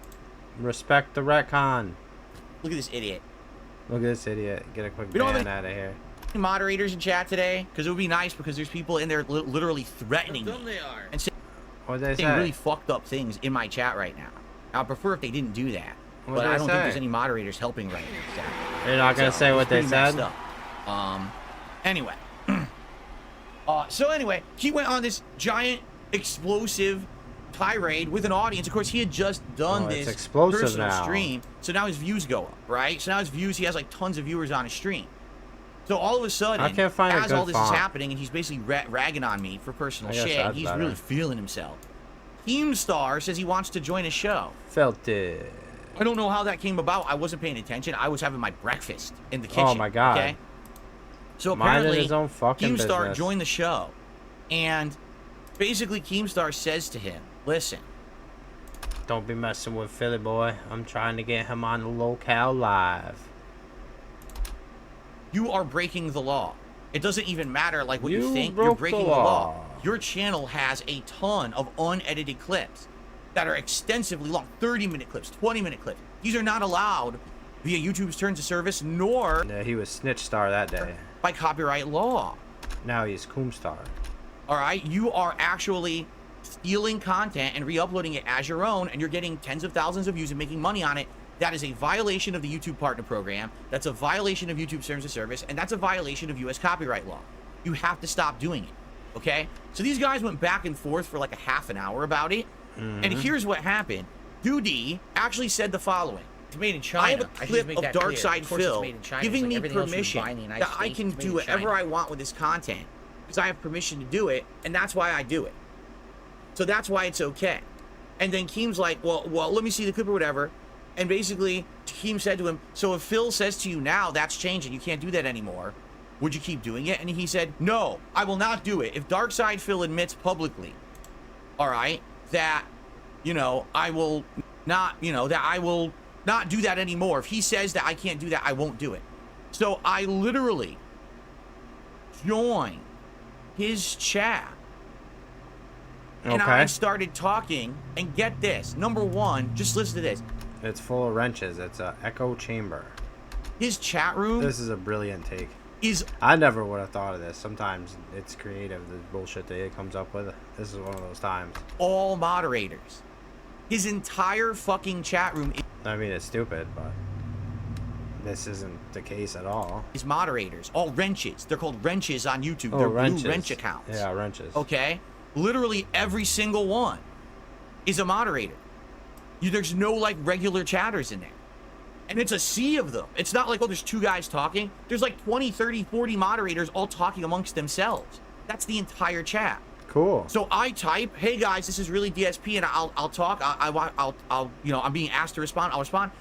Respect the retcon. Look at this idiot. Look at this idiot. Get a quick ban out of here. Moderators in chat today, because it would be nice, because there's people in there literally threatening me and saying really fucked up things in my chat right now. I'd prefer if they didn't do that, but I don't think there's any moderators helping right now. They're not gonna say what they said. Anyway, so anyway, he went on this giant explosive tirade with an audience. Of course, he had just done this personal stream, so now his views go up, right? So now his views, he has like tons of viewers on his stream. So all of a sudden, as all this is happening, and he's basically ragging on me for personal shit, and he's really feeling himself. Keemstar says he wants to join a show. Felt it. I don't know how that came about. I wasn't paying attention. I was having my breakfast in the kitchen. Oh my God. Okay? So apparently, Keemstar joined the show, and basically Keemstar says to him, listen. Don't be messing with Philly boy. I'm trying to get him on the lolcow live. You are breaking the law. It doesn't even matter like what you think. You're breaking the law. Your channel has a ton of unedited clips that are extensively long. 30-minute clips, 20-minute clips. These are not allowed via YouTube's terms of service, nor... Yeah, he was Snitch Star that day. ...by copyright law. Now he's Keemstar. Alright? You are actually stealing content and re-uploading it as your own, and you're getting tens of thousands of views and making money on it. That is a violation of the YouTube Partner Program. That's a violation of YouTube's terms of service, and that's a violation of U.S. copyright law. You have to stop doing it, okay? So these guys went back and forth for like a half an hour about it, and here's what happened. Doody actually said the following. It's made in China. I have a clip of darksydephil giving me permission that I can do whatever I want with this content, because I have permission to do it, and that's why I do it. So that's why it's okay. And then Keem's like, well, let me see the clip or whatever. And basically, Keem said to him, so if Phil says to you now that's changing, you can't do that anymore, would you keep doing it? And he said, no, I will not do it. If darksydephil admits publicly, all right, that, you know, I will not, you know, that I will not do that anymore. If he says that I can't do that, I won't do it. So I literally joined his chat. And I started talking, and get this. Number one, just listen to this. It's full of wrenches. It's an echo chamber. His chat room. This is a brilliant take. Is I never would have thought of this. Sometimes it's creative, the bullshit that it comes up with. This is one of those times. All moderators. His entire fucking chat room. I mean, it's stupid, but this isn't the case at all. Is moderators. All wrenches. They're called wrenches on YouTube. Oh, They're wrenches. blue wrench accounts. Yeah, wrenches. Okay? Literally every single one is a moderator. There's no, like, regular chatters in there. And it's a sea of them. It's not like, oh, there's two guys talking. There's like 20, 30, 40 moderators all talking amongst themselves. That's the entire chat. Cool. So I type, hey guys, this is really DSP, and I'll talk. I'll you know, I'm being asked to respond. I'll respond.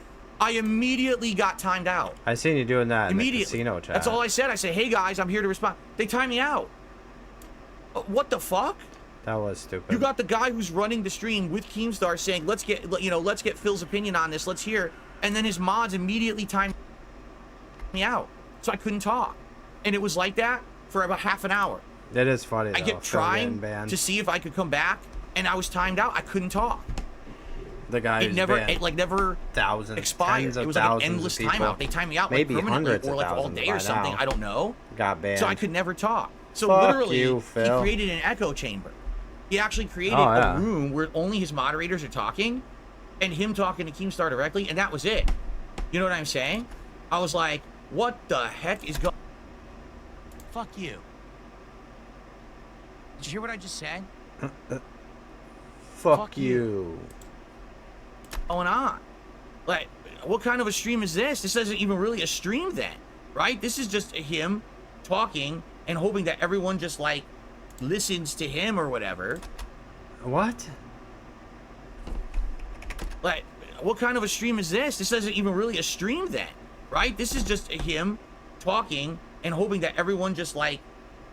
I immediately got timed out. I seen you doing that Immediately. in the casino chat. That's all I said. I say, hey guys, I'm here to respond. They time me out. What the fuck? That was stupid. You got the guy who's running the stream with Keemstar saying, let's get Phil's opinion on this. Let's hear. And then his mods immediately timed me out, so I couldn't talk. And it was like that for about half an hour. It is funny, though. I kept trying to see if I could come back, and I was timed out. I couldn't talk. The guy It never thousands, expired. tens of It was like an thousands endless of people. timeout. They timed me out Maybe like permanently hundreds or of like all thousands day or by something. now. I don't know. Got banned. So I could never talk. So Fuck literally, you, he Phil. created an echo chamber. He actually created yeah. a room where only his moderators are talking, and him talking to Keemstar directly, and that was it. You know what I'm saying? I was like, what the heck is going... Fuck you. Did you hear what I just said? Fuck you. Going on? Like, what kind of a stream is this? This isn't even really a stream then, right? This is just him talking and hoping that everyone just, like, listens to him or whatever. What? Like, what kind of a stream is this? This isn't even really a stream then, right? This is just him talking and hoping that everyone just, like,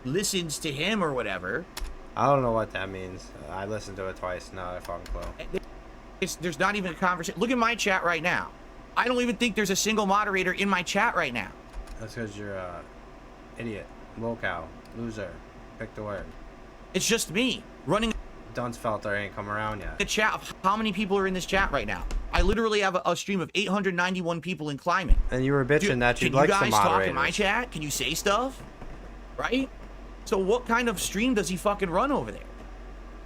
listens to him or whatever. I don't know what that means. I listened to it twice. Not a fucking clue. There's not even a conversation. Look at my chat right now. I don't even think there's a single moderator in my chat right now. That's because you're a idiot, lolcow, loser. Pick the word. It's just me running Dunsfelter ain't come around yet. a chat of how many people are in this chat right now. I literally have a stream of 891 people in climbing. And you were bitching that you'd can like you some guys talk moderators. in my chat? Can you say stuff? Right? So what kind of stream does he fucking run over there?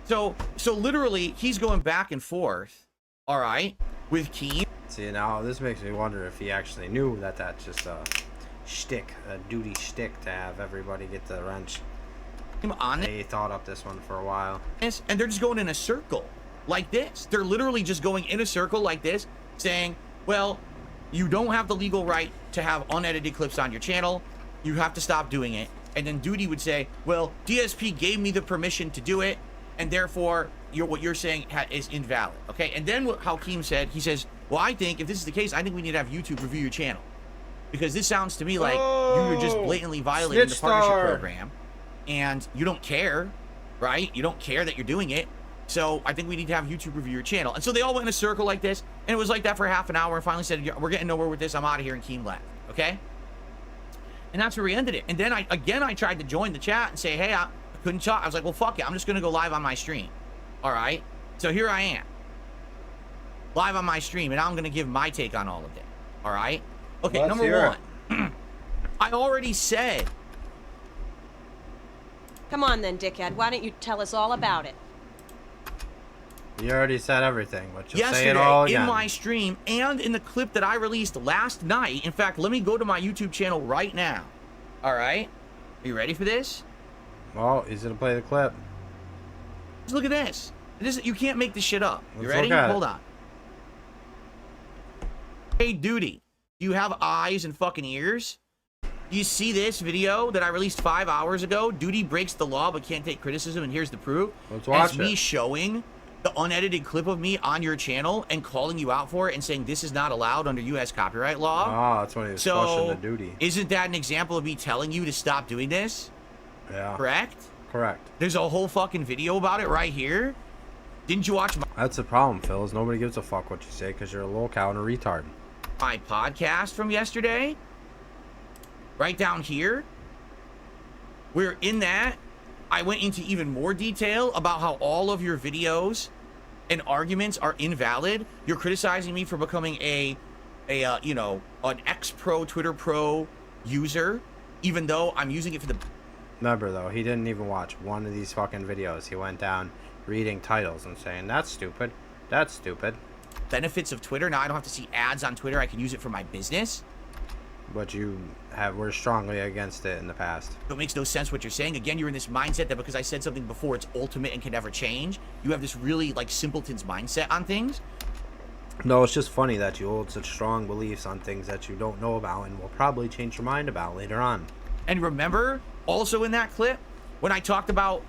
So literally he's going back and forth, all right, with Keem. See, now this makes me wonder if he actually knew that that's just a shtick, a duty shtick to have everybody get the wrench. On They thought up this one for a while. this, and they're just going in a circle like this. They're literally just going in a circle like this, saying, well, you don't have the legal right to have unedited clips on your channel. You have to stop doing it. And then Doody would say, well, DSP gave me the permission to do it, and therefore what you're saying is invalid. Okay, and then how Keem said, he says, well, I think if this is the case, I think we need to have YouTube review your channel, because this sounds to me like you're just blatantly violating the partnership program, and you don't care, right? You don't care that you're doing it. So I think we need to have YouTube review your channel. And so they all went in a circle like this, and it was like that for half an hour, and finally said, we're getting nowhere with this. I'm out of here, and Keem left. Okay? And that's where we ended it. And then I tried to join the chat and say, hey, I couldn't talk. I was like, well, fuck it. I'm just going to go live on my stream. All right? So here I am. Live on my stream, and I'm going to give my take on all of it. All right? Okay, Let's number one. I already said. Come on then, dickhead. Why don't you tell us all about it? You already said everything, but just say Yesterday, it all again. in my stream and in the clip that I released last night. In fact, let me go to my YouTube channel right now. All right? Are you ready for this? Well, he's gonna play the clip. Just look at this. You can't make this shit up. You Let's ready? look at Hold it. on. Hey, Doody, do you have eyes and fucking ears? Do you see this video that I released 5 hours ago? Doody breaks the law but can't take criticism, and here's the proof. Let's watch It's me it. showing the unedited clip of me on your channel and calling you out for it and saying this is not allowed under U.S. copyright law. Oh, that's when he was flushing the Doody. Isn't that an example of me telling you to stop doing this? Yeah. Correct? Correct. There's a whole fucking video about it right here. Didn't you watch That's the problem, Phil, is nobody gives a fuck what you say because you're a lolcow and a retard. my podcast from yesterday? Right down here. Where in that, I went into even more detail about how all of your videos and arguments are invalid. You're criticizing me for becoming an ex-pro, Twitter pro user, even though I'm using it for the... Remember, though, he didn't even watch one of these fucking videos. He went down reading titles and saying, that's stupid. That's stupid. benefits of Twitter. Now I don't have to see ads on Twitter. I can use it for my business. But you were strongly against it in the past. It makes no sense what you're saying. Again, you're in this mindset that because I said something before, it's ultimate and can never change. You have this really, like, simpleton's mindset on things. No, it's just funny that you hold such strong beliefs on things that you don't know about and will probably change your mind about later on. And remember, also in that clip, when I talked about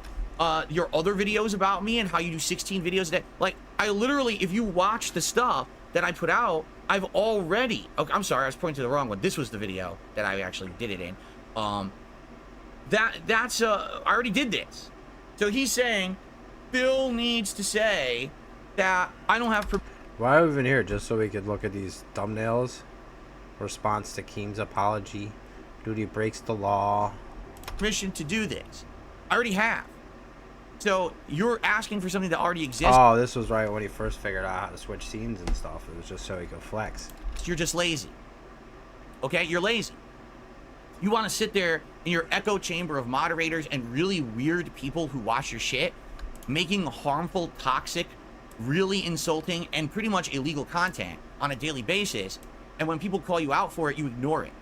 your other videos about me and how you do 16 videos a day, like, I literally, if you watch the stuff that I put out, I've already... Okay, I'm sorry, I was pointing to the wrong one. This was the video that I actually did it in. I already did this. So he's saying, Bill needs to say that I don't have... Why are we even here? Just so we could look at these thumbnails? Response to Keem's apology. Doody breaks the law. Permission to do this. I already have. So you're asking for something that already exists. Oh, this was right when he first figured out how to switch scenes and stuff. It was just so he could flex. You're just lazy. Okay, you're lazy. You want to sit there in your echo chamber of moderators and really weird people who watch your shit, making harmful, toxic, really insulting, and pretty much illegal content on a daily basis. And when people call you out for it, you ignore it.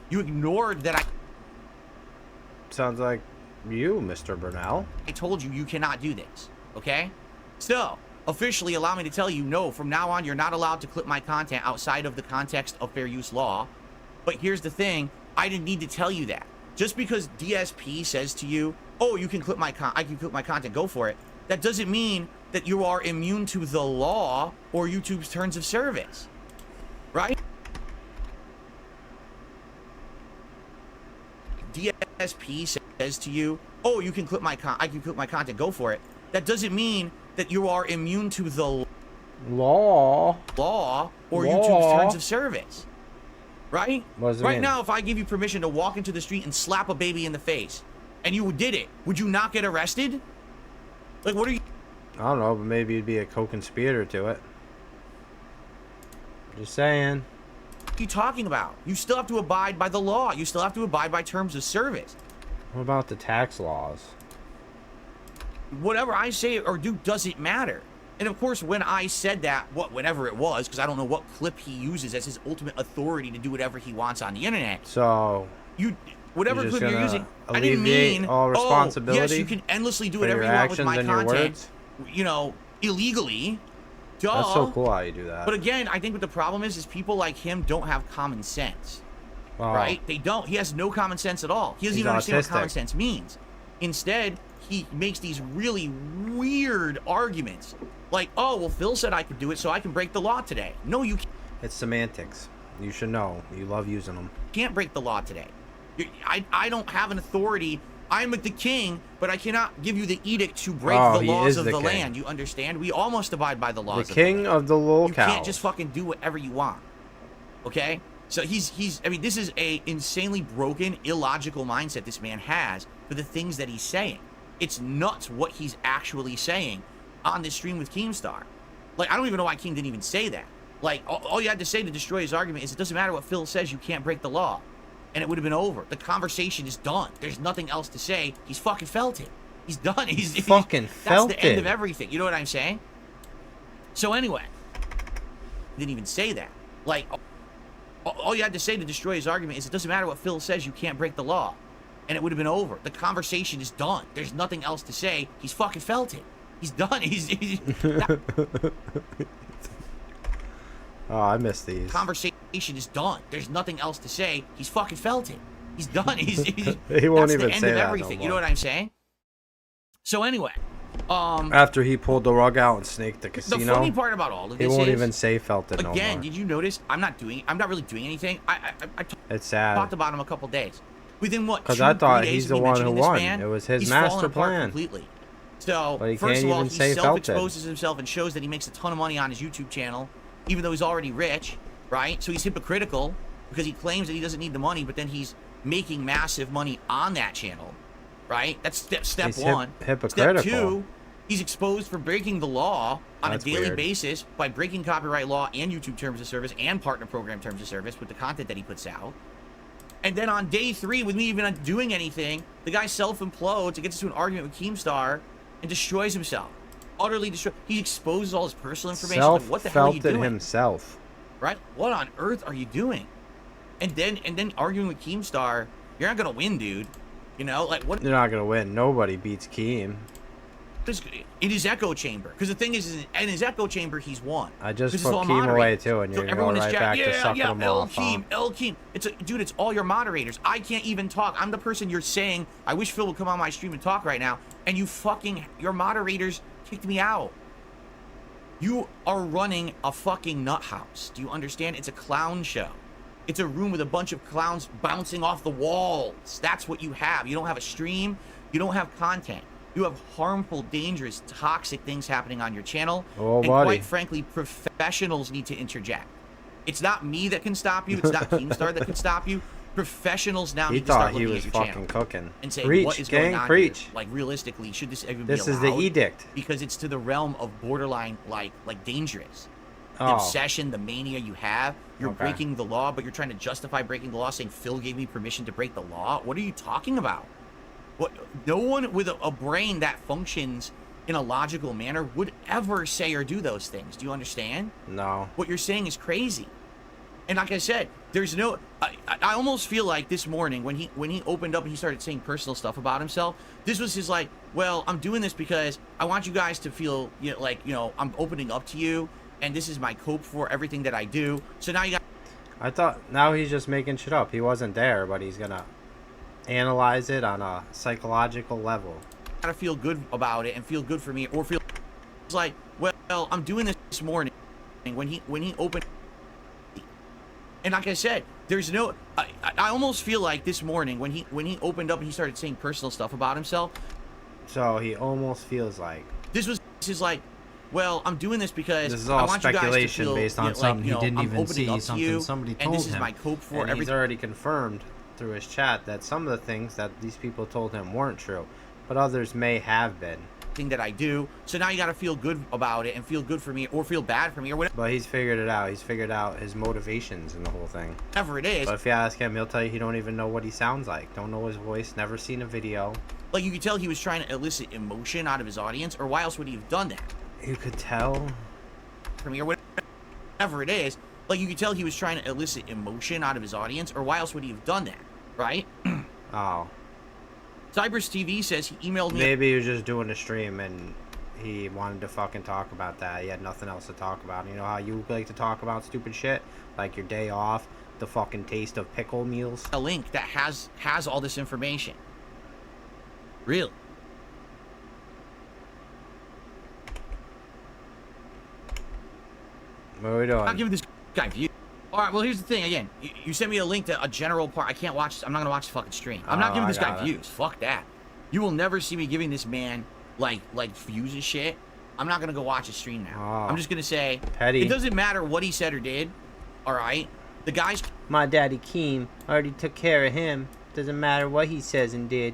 You ignored that Sounds like you, Mr. Burnell. I told you you cannot do this, okay? So, officially allow me to tell you, no, from now on, you're not allowed to clip my content outside of the context of fair use law. But here's the thing, I didn't need to tell you that. Just because DSP says to you, oh, you can clip my I can clip my content, go for it, that doesn't mean that you are immune to the law or YouTube's terms of service, right? DSP says to you, oh, you can clip my I can clip my content, go for it. That doesn't mean that you are immune to the law or YouTube's terms of service, right? Right now, if I give you permission to walk into the street and slap a baby in the face, and you did it, would you not get arrested? Like, what are you? I don't know, but maybe you'd be a co-conspirator to it. Just saying. What are you talking about? You still have to abide by the law. You still have to abide by terms of service. What about the tax laws? Whatever I say or do doesn't matter. And of course, when I said that, whenever it was, because I don't know what clip he uses as his ultimate authority to do whatever he wants on the internet. So whatever clip you're using, I didn't mean all responsibility. Oh, yes, you can endlessly do whatever you want with my content. You know, illegally. Duh. That's so cool how you do that. But again, I think what the problem is people like him don't have common sense. Right? They don't. He has no common sense at all. He doesn't even understand what common sense means. Instead, he makes these really weird arguments. Like, oh, well, Phil said I could do it, so I can break the law today. No, you can't. It's semantics. You should know. You love using them. You can't break the law today. I don't have an authority. I'm the king, but I cannot give you the edict to break the laws of the land. You understand? We almost abide by the laws. The king of the lolcow. You can't just fucking do whatever you want. Okay? So I mean, this is a insanely broken, illogical mindset this man has for the things that he's saying. It's nuts what he's actually saying on this stream with Keemstar. Like, I don't even know why Keem didn't even say that. Like, all you had to say to destroy his argument is it doesn't matter what Phil says, you can't break the law. And it would have been over. The conversation is done. There's nothing else to say. He's fucking felt it. He's done. He's fucking felt it. That's the end of everything. You know what I'm saying? So anyway, he didn't even say that. Like, all you had to say to destroy his argument is it doesn't matter what Phil says, you can't break the law. And it would have been over. The conversation is done. There's nothing else to say. He's fucking felt it. He's done. Oh, I miss these. Conversation is done. There's nothing else to say. He's fucking felt it. He's done. He won't even say that. Everything. You know what I'm saying? So anyway, After he pulled the rug out and snaked the casino. The funny part about all of he this won't is, even say felt it no again, more. did you notice? I'm not really doing anything. It's sad. Talked about him a couple days. Within what? Because 2, I thought 3 days he's of the me one who mentioning this won. man, It was his he's master fallen apart plan. completely. So But he first can't of all, even he say felt it. self-exposes himself and shows that he makes a ton of money on his YouTube channel, even though he's already rich, right? So he's hypocritical because he claims that he doesn't need the money, but then he's making massive money on that channel, right? That's step He's one. hypocritical. Step two, he's exposed for breaking the law on That's a daily weird. basis by breaking copyright law and YouTube terms of service and partner program terms of service with the content that he puts out. And then on day 3, with me even not doing anything, the guy self-implodes and gets into an argument with Keemstar and destroys himself. Utterly destroyed. He exposes all his personal information. Like, what the hell are you Self-felt it doing? himself. Right? What on earth are you doing? And then arguing with Keemstar, you're not gonna win, dude. You know, like what? You're not gonna win. Nobody beats Keem. In his echo chamber, because the thing is, in his echo chamber, he's won. I just 'Cause it's put all Keem away moderators. too, and So you're gonna go everyone is right chatting, back to yeah, sucking yeah, them El off. Keem, El Keem. Dude, it's all your moderators. I can't even talk. I'm the person you're saying, I wish Phil would come on my stream and talk right now, and your moderators kicked me out. You are running a fucking nut house. Do you understand? It's a clown show. It's a room with a bunch of clowns bouncing off the walls. That's what you have. You don't have a stream. You don't have content. You have harmful, dangerous, toxic things happening on your channel. Oh, and buddy. quite frankly, professionals need to interject. It's not me that can stop you. It's not Keemstar that can stop you. Professionals now He need to start thought he looking was at your fucking channel cooking. and say, Preach, what is gang, going on preach. here? Like, realistically, should this even This be is the allowed? edict. Because it's to the realm of borderline, like dangerous. The Oh. obsession, the mania you have. You're Okay. breaking the law, but you're trying to justify breaking the law, saying Phil gave me permission to break the law. What are you talking about? What? No one with a brain that functions in a logical manner would ever say or do those things. Do you understand? No. What you're saying is crazy. And like I said, there's no. I almost feel like this morning when he opened up and he started saying personal stuff about himself. This was his like, well, I'm doing this because I want you guys to feel I'm opening up to you, and this is my cope for everything that I do. So now you got. I thought now he's just making shit up. He wasn't there, but he's gonna analyze it on a psychological level. To feel good about it and feel good for me, or feel it's like, well, I'm doing this morning when he opened. And like I said, there's no. I almost feel like this morning when he opened up and he started saying personal stuff about himself. So he almost feels like This is like, well, I'm doing this because this is I all want you guys to speculation feel, based on something he didn't I'm even opening see, up to something you, somebody and told this is him. my cope for And he's everything. already confirmed through his chat that some of the things that these people told him weren't true, but others may have been. Thing that I do. So now you got to feel good about it and feel good for me or feel bad for me or But he's figured it out. He's figured out his motivations in the whole thing. whatever it is. But if you ask him, he'll tell you he don't even know what he sounds like. Don't know his voice, never seen a video. Like you could tell he was trying to elicit emotion out of his audience, or why else would he have done that? You could tell. For me or whatever it is. Like you could tell he was trying to elicit emotion out of his audience, or why else would he have done that? Right? Oh. Cybers TV says he emailed me. Maybe he was just doing a stream and he wanted to fucking talk about that. He had nothing else to talk about. You know how you like to talk about stupid shit? Like your day off, the fucking taste of pickle meals. A link that has all this information. Really? What are we doing? I'm giving this guy views. All right. Well, here's the thing. Again, you sent me a link to a general part. I can't watch. I'm not gonna watch the fucking stream. I'm not Oh, giving I this guy got it. views. Fuck that. You will never see me giving this man like views and shit. I'm not gonna go watch his stream now. Oh. I'm just gonna say Petty. it doesn't matter what he said or did. All right. The guy's My daddy Keem already took care of him. Doesn't matter what he says and did.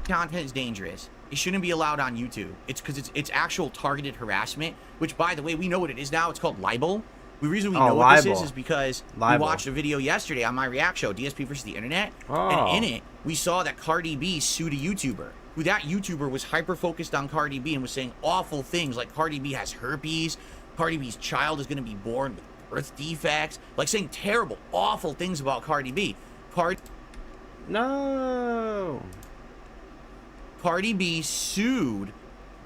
content is dangerous. It shouldn't be allowed on YouTube. It's because it's actual targeted harassment, which, by the way, we know what it is now. It's called libel. The reason we know what this libel. is because Libel. we watched a video yesterday on my React show, DSP versus the Internet, Oh. and in it, we saw that Cardi B sued a YouTuber. Who that YouTuber was hyper-focused on Cardi B and was saying awful things like Cardi B has herpes, Cardi B's child is going to be born with birth defects, like saying terrible, awful things about Cardi B. No. Cardi B sued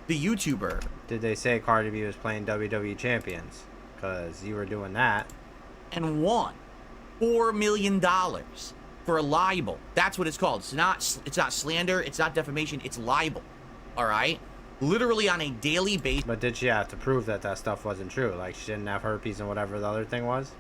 the YouTuber. Did they say Cardi B was playing WWE Champions? Because you were doing that. And won $4 million for a libel. That's what it's called. It's not slander. It's not defamation. It's libel. all right? Literally on a daily basis. But did she have to prove that that stuff wasn't true? Like she didn't have herpes and whatever the other thing was?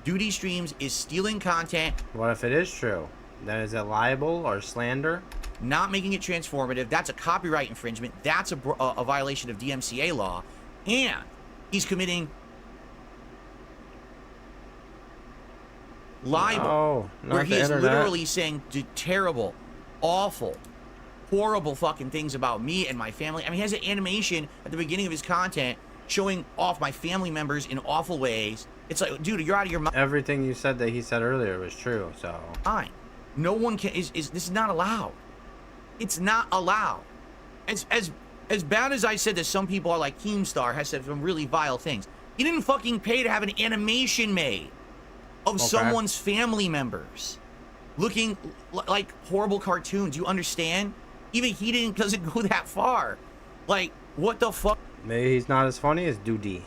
Doody Streams is stealing content. What if it is true? Then is it libel or slander? Not making it transformative. That's a copyright infringement. That's a violation of DMCA law. And he's committing libel, where he is literally saying terrible, awful, horrible fucking things about me and my family. I mean, he has an animation at the beginning of his content showing off my family members in awful ways. It's like, dude, you're out of your mind. Everything you said that he said earlier was true, so. Fine. No one can, this is not allowed. It's not allowed. As bad as I said that some people are like Keemstar has said some really vile things. He didn't fucking pay to have an animation made of someone's family members looking like horrible cartoons. You understand? Even he doesn't go that far. Like, what the fuck? Maybe he's not as funny as Doody.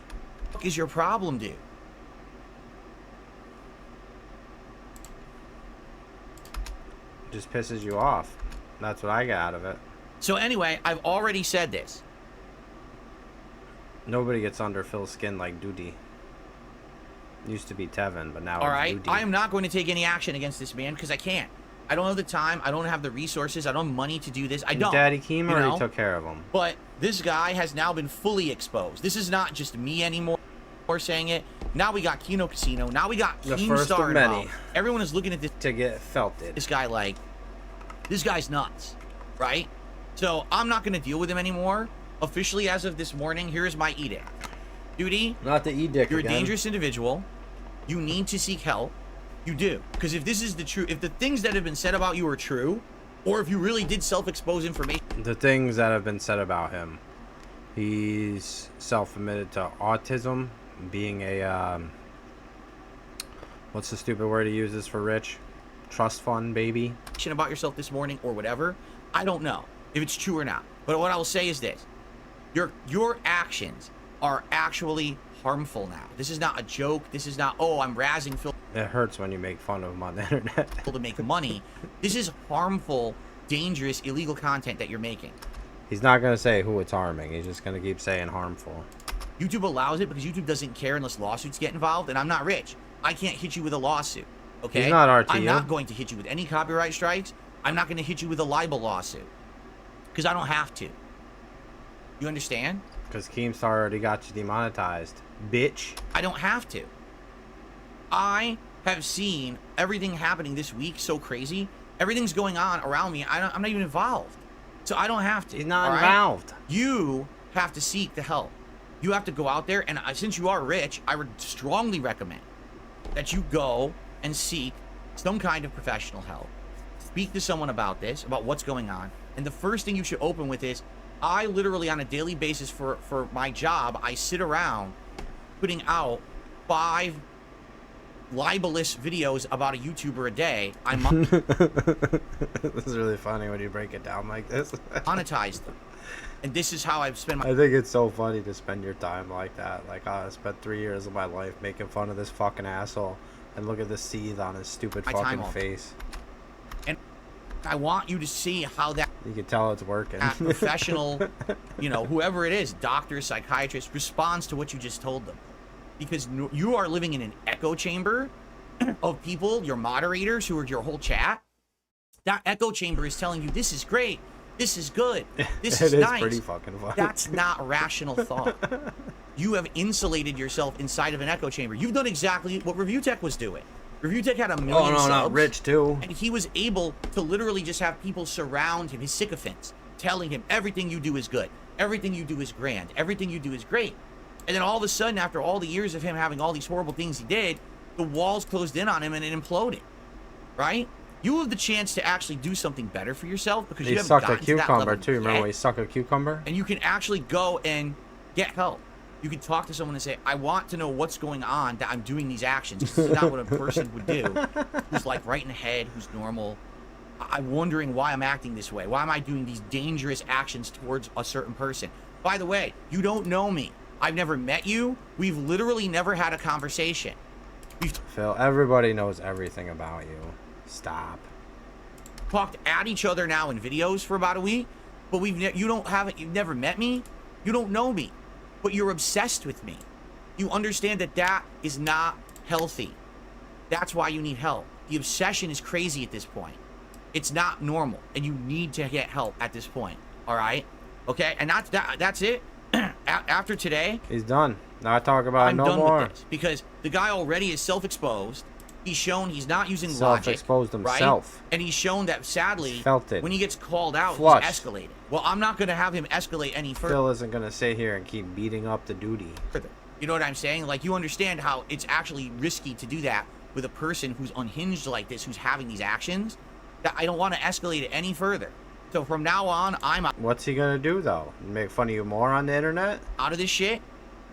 What is your problem, dude? Just pisses you off. That's what I got out of it. So anyway, I've already said this. Nobody gets under Phil's skin like Doody. Used to be Tevin, but now all it's right, Doody. I am not going to take any action against this man because I can't. I don't have the time. I don't have the resources. I don't have money to do this. I don't. Daddy Keem already took care of him. But this guy has now been fully exposed. This is not just me anymore saying it. Now we got Kino Casino. Now we got Keemstar involved. Everyone is looking at this to get felted. This guy like, this guy's nuts, right? So I'm not going to deal with him anymore. Officially, as of this morning, here is my edict. Doody, not the edict. You're a dangerous individual. You need to seek help. You do. Because if this is the truth, if the things that have been said about you are true, or if you really did self-expose information. The things that have been said about him. He's self-admitted to autism, being a, what's the stupid word he uses for rich? Trust fund baby. About yourself this morning or whatever. I don't know if it's true or not. But what I will say is this. Your actions are actually harmful now. This is not a joke. This is not, oh, I'm razzing Phil. It hurts when you make fun of him on the internet. To make money. This is harmful, dangerous, illegal content that you're making. He's not going to say who it's harming. He's just going to keep saying harmful. YouTube allows it because YouTube doesn't care unless lawsuits get involved, and I'm not rich. I can't hit you with a lawsuit, okay? He's not RTU. I'm not going to hit you with any copyright strikes. I'm not going to hit you with a libel lawsuit because I don't have to. You understand? Because Keemstar already got you demonetized, bitch. I don't have to. I have seen everything happening this week so crazy. Everything's going on around me. I'm not even involved. So I don't have to. He's not involved. You have to seek the help. You have to go out there, and since you are rich, I would strongly recommend that you go and seek some kind of professional help. Speak to someone about this, about what's going on. And the first thing you should open with is, I literally on a daily basis for my job, I sit around putting out 5 libelous videos about a YouTuber a day. I This is really funny when you break it down like this. Monetize them. And this is how I've spent my... I think it's so funny to spend your time like that. Like, I spent 3 years of my life making fun of this fucking asshole. And look at the seethe on his stupid fucking face. And I want you to see how that... You can tell it's working. That professional, you know, whoever it is, doctor, psychiatrist, responds to what you just told them. Because you are living in an echo chamber of people, your moderators, who are your whole chat. That echo chamber is telling you, this is great. This is good. This is nice. Pretty fucking funny. That's not rational thought. You have insulated yourself inside of an echo chamber. You've done exactly what Review Tech was doing. Review Tech had 1 million subs. Not Rich too. And he was able to literally just have people surround him, his sycophants, telling him everything you do is good. Everything you do is grand. Everything you do is great. And then all of a sudden, after all the years of him having all these horrible things he did, the walls closed in on him and it imploded. Right? You have the chance to actually do something better for yourself because you haven't gotten to that level. He sucked a cucumber too. Remember when he sucked a cucumber? And you can actually go and get help. You can talk to someone and say, I want to know what's going on that I'm doing these actions. This is not what a person would do who's like right in the head, who's normal. I'm wondering why I'm acting this way. Why am I doing these dangerous actions towards a certain person? By the way, you don't know me. I've never met you. We've literally never had a conversation. Phil, everybody knows everything about you. Stop. Talked at each other now in videos for about a week. but you've never met me. You don't know me, but you're obsessed with me. You understand that that is not healthy. That's why you need help. The obsession is crazy at this point. It's not normal, and you need to get help at this point. All right? Okay? And that's it. After today, he's done. Not talk about I'm no done more. with this because the guy already is self-exposed. He's shown he's not using logic. Self-exposed himself. Right? And he's shown that, sadly, Felt it. when he gets called out, Flushed. he's escalated. Well, I'm not going to have him escalate any further. Phil isn't going to sit here and keep beating up the Doody. You know what I'm saying? Like, you understand how it's actually risky to do that with a person who's unhinged like this, who's having these actions. That I don't want to escalate it any further. So from now on, I'm What's he going to do, though? Make fun of you more on the internet? out of this shit.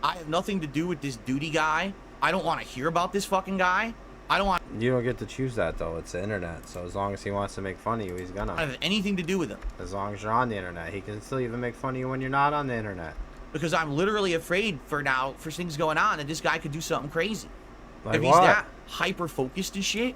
I have nothing to do with this Doody guy. I don't want to hear about this fucking guy. I don't want... You don't get to choose that, though. It's the internet. So as long as he wants to make fun of you, he's gonna. I don't have anything to do with him. As long as you're on the internet. He can still even make fun of you when you're not on the internet. Because I'm literally afraid for things going on, and this guy could do something crazy. Like if he's what? that hyper-focused and shit,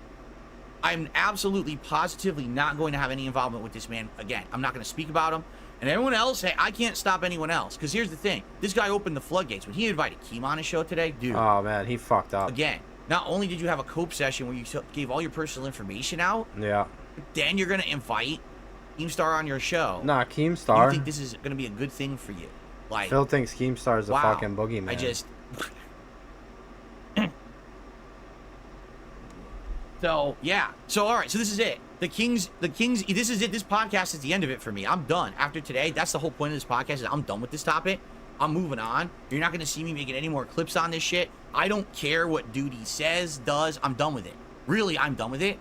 I'm absolutely positively not going to have any involvement with this man again. I'm not going to speak about him. And everyone else, hey, I can't stop anyone else. Because here's the thing. This guy opened the floodgates. When he invited Keem on his show today, dude. Oh, man. He fucked up. Again, not only did you have a cope session where you gave all your personal information out, Yeah. then you're going to invite Keemstar on your show. Nah, Keemstar. You think this is going to be a good thing for you? Like, Phil thinks Keemstar is a wow, fucking boogeyman. I just... So, yeah. So, all right. So, this is it. The Kings, this is it. This podcast is the end of it for me. I'm done. After today, that's the whole point of this podcast is I'm done with this topic. I'm moving on. You're not going to see me making any more clips on this shit. I don't care what Doody says, does. I'm done with it. Really, I'm done with it.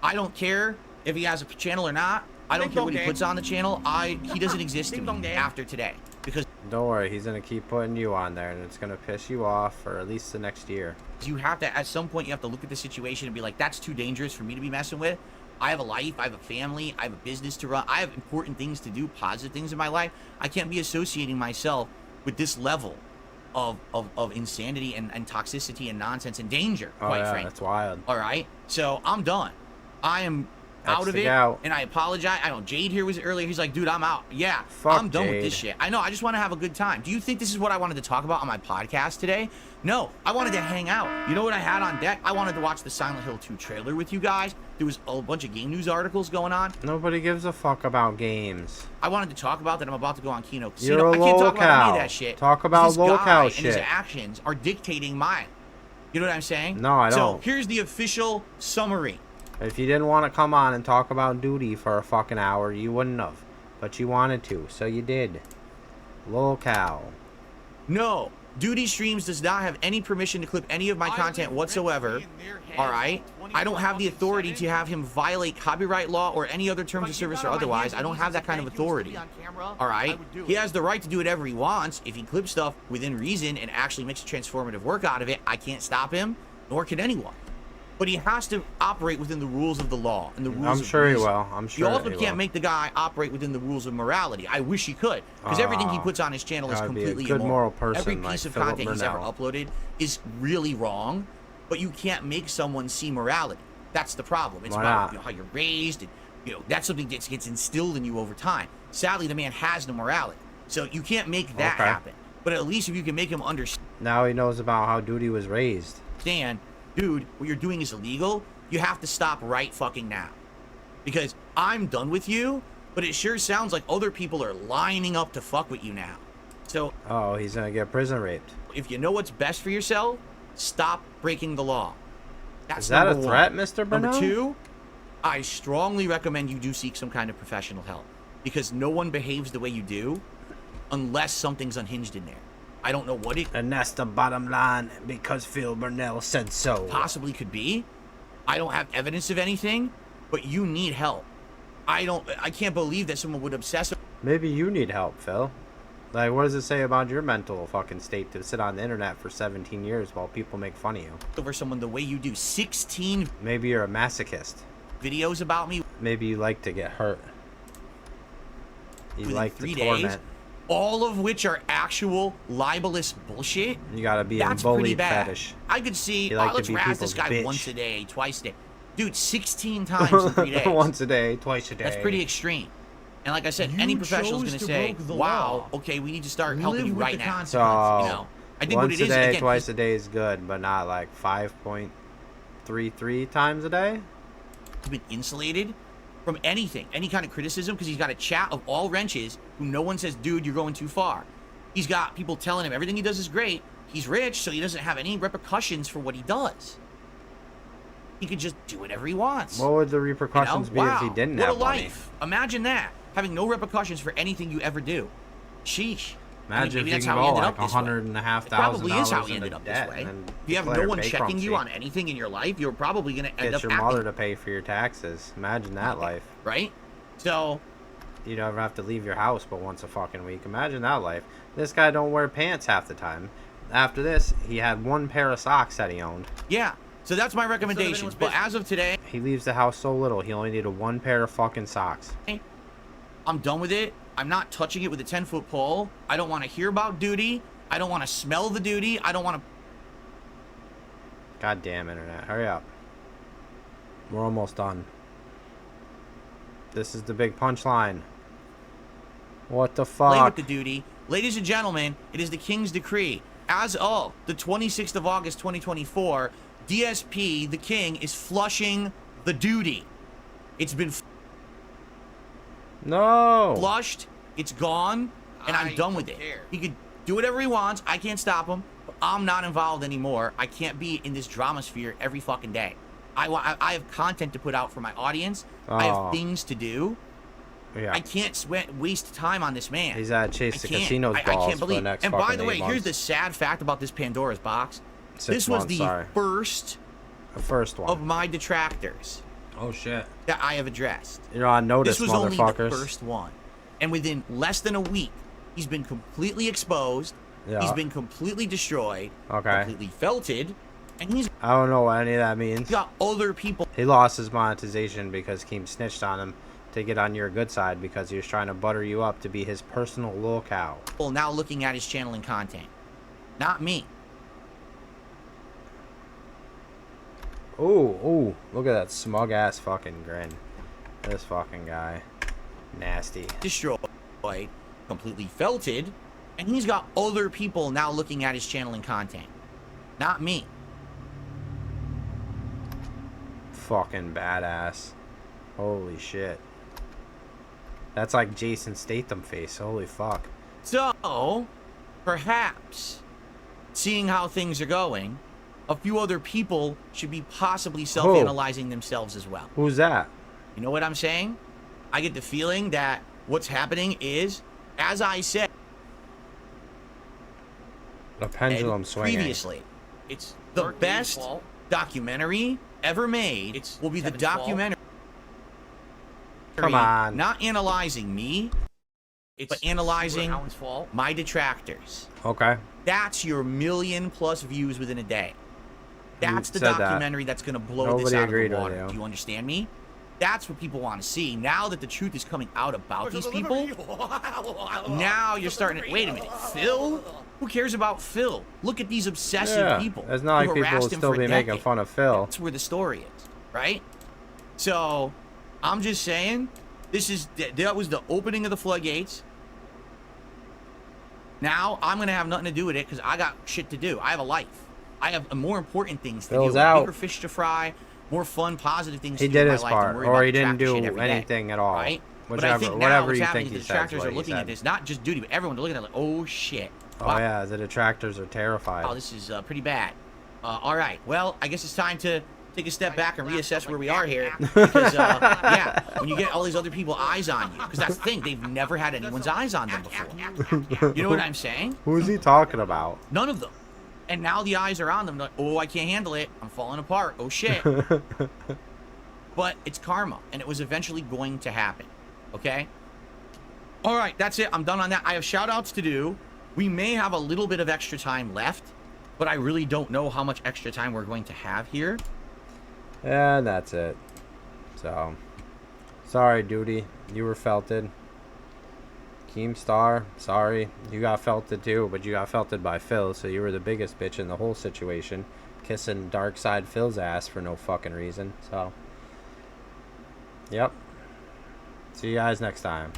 I don't care if he has a channel or not. I don't care what he puts on the channel. He doesn't exist to me after today. Because Don't worry, he's gonna keep putting you on there, and it's gonna piss you off for at least the next year. you have to, at some point, you have to look at the situation and be like, that's too dangerous for me to be messing with. I have a life, I have a family, I have a business to run, I have important things to do, positive things in my life. I can't be associating myself with this level of insanity and toxicity and nonsense and danger, quite frankly. That's wild. All right? So, I'm done. I am out of it, and I apologize. I know Jade here was earlier. He's like, dude, I'm out. Yeah, Fuck I'm done with Jade. this shit. I know. I just want to have a good time. Do you think this is what I wanted to talk about on my podcast today? No, I wanted to hang out. You know what I had on deck? I wanted to watch the Silent Hill 2 trailer with you guys. There was a bunch of game news articles going on. Nobody gives a fuck about games. I wanted to talk about that. I'm about to go on Kino You're Casino. a I can't talk about any of lolcow. that shit. Talk about This guy lolcow shit. and his actions are dictating mine. You know what I'm saying? No, I So don't. here's the official summary. If you didn't want to come on and talk about Doody for a fucking hour, you wouldn't have. But you wanted to, so you did. Lolcow. No, Doody Streams does not have any permission to clip any of my content whatsoever. All right? I don't have the authority to have him violate copyright law or any other terms of service or otherwise. I don't have that kind of authority. All right? He has the right to do whatever he wants. If he clips stuff within reason and actually makes a transformative work out of it, I can't stop him, nor can anyone. But he has to operate within the rules of the law and the rules I'm of sure he reason. will. I'm sure You also he can't will. make the guy operate within the rules of morality. I wish he could, because everything he puts on his channel is gotta be a completely good immoral. moral person Every like piece of Philip content he's ever Burnell. uploaded is really wrong, but you can't make someone see morality. That's the problem. It's Why about not? you know, how you're raised, and that's something that gets instilled in you over time. Sadly, the man has no morality, so you can't make that Okay. happen. But at least if you can make him understand. Now he knows about how Doody was raised. Dude, what you're doing is illegal. You have to stop right fucking now. Because I'm done with you, but it sure sounds like other people are lining up to fuck with you now. So, Oh, he's gonna get prison raped. if you know what's best for yourself, stop breaking the law. That's Is that a number threat, one. Mr. Burnell? Number two, I strongly recommend you do seek some kind of professional help. Because no one behaves the way you do unless something's unhinged in there. I don't know what it And that's the bottom line, because Phil Burnell said so. possibly could be. I don't have evidence of anything, but you need help. I can't believe that someone would obsess Maybe you need help, Phil. Like, what does it say about your mental fucking state to sit on the internet for 17 years while people make fun of you? over someone the way you do. 16 Maybe you're a masochist. videos about me Maybe you like to get hurt. You within like 3 to days, torment. all of which are actual libelous bullshit. You gotta be That's in bully pretty bad. fetish. I could see, You like to let's be razz this people's guy bitch. once a day, twice a day. Dude, 16 times in 3 days. Once a day, twice a day. That's pretty extreme. And like I said, any professional is going to say, wow, okay, we need to start helping you right now. So, you know, I think once what it is, a day, again, twice a day is good, but not like 5.33 times a day? he's been insulated from anything, any kind of criticism, because he's got a chat of all wrenches who no one says, dude, you're going too far. He's got people telling him everything he does is great. He's rich, so he doesn't have any repercussions for what he does. He could just do whatever he wants. What would the repercussions be if he didn't have what a money? life. Imagine that. Having no repercussions for anything you ever do. Sheesh. Imagine maybe if that's you how can he go ended like up this way. $100,500 It probably is how he into ended up this debt way. and then If you have no declare one checking bankruptcy. you on anything in your life, you're probably going to end Get up your acting, mother to pay for your taxes. Imagine that life. right? So, You never have to leave your house but once a fucking week. Imagine that life. This guy don't wear pants half the time. After this, he had one pair of socks that he owned. yeah. So that's my recommendations. But as of today, He leaves the house so little, he only needed one pair of fucking socks. I'm done with it. I'm not touching it with a 10-foot pole. I don't want to hear about Doody. I don't want to smell the Doody. I don't want to... Goddamn internet. Hurry up. We're almost done. This is the big punchline. What the play with fuck? the Doody. Ladies and gentlemen, it is the King's Decree. As of the 26th of August, 2024, DSP, the King, is flushing the Doody. It's been No! flushed. It's gone. And I'm done with it. He could do whatever he wants. I can't stop him. But I'm not involved anymore. I can't be in this drama sphere every fucking day. I have content to put out for my audience. I Oh. have things to do. Yeah. I can't waste time on this man. He's at Chase the I can't. Casino's I balls can't for the believe. next And fucking by the way, 8 here's months. the sad fact about this Pandora's box. 6 This was months, the sorry. first The first one. of my detractors Oh shit. that I have addressed. You're on notice, This was only the motherfuckers. first one. And within less than a week, he's been completely exposed. Yeah. He's been completely destroyed. Okay. Completely felted. And he's I don't know what any of that means. got other people He lost his monetization because Keem snitched on him to get on your good side because he was trying to butter you up to be his personal lolcow. now looking at his channel and content. Not me. Ooh, ooh, look at that smug ass fucking grin. This fucking guy. Nasty. Destroyed. Completely felted. And he's got other people now looking at his channel and content. Not me. Fucking badass. Holy shit. That's like Jason Statham face. Holy fuck. So, perhaps, seeing how things are going, a few other people should be possibly self-analyzing themselves as well. Who's that? You know what I'm saying? I get the feeling that what's happening is, as I said A pendulum swinging. previously, it's the best documentary ever made. Will be the documentary. Come on. Not analyzing me, but analyzing my detractors. Okay. That's your 1 million+ views within a day. That's the said that. documentary that's going to blow this Nobody out of agreed the with water. you. Do you understand me? That's what people want to see. Now that the truth is coming out about these people, now you're starting to... Wait a minute. Phil? Who cares about Phil? Look at these obsessive Yeah. people. It's not who like people harassed would him still for a be making decade. fun of Phil. That's where the story is, right? So, I'm just saying, that was the opening of the floodgates. Now, I'm going to have nothing to do with it because I got shit to do. I have a life. I have more important things to Phil's do. out. Bigger fish to fry, more fun, positive things He to do did in my his life than part, worry or about he didn't detractor do shit every day, anything at all. Right? But I Whichever, think now whatever what's you happening think is he the says, detractors what are he looking at said. this, not just Doody, but everyone's looking at it like, oh shit. Oh yeah, the detractors are terrified. Oh, this is pretty bad. All right. Well, I guess it's time to take a step back and reassess where we are here. Because, yeah, when you get all these other people eyes on you, because that's the thing, they've never had anyone's eyes on them before. You know what I'm saying? Who's he talking about? None of them. And now the eyes are on them. Like, oh, I can't handle it. I'm falling apart. Oh, shit. But it's karma, and it was eventually going to happen. Okay? All right, that's it. I'm done on that. I have shout-outs to do. We may have a little bit of extra time left, but I really don't know how much extra time we're going to have here. And that's it. So, sorry, Doody. You were felted. Keemstar, sorry. You got felted too, but you got felted by Phil, so you were the biggest bitch in the whole situation. Kissing darksydephil's ass for no fucking reason. So, yep. See you guys next time.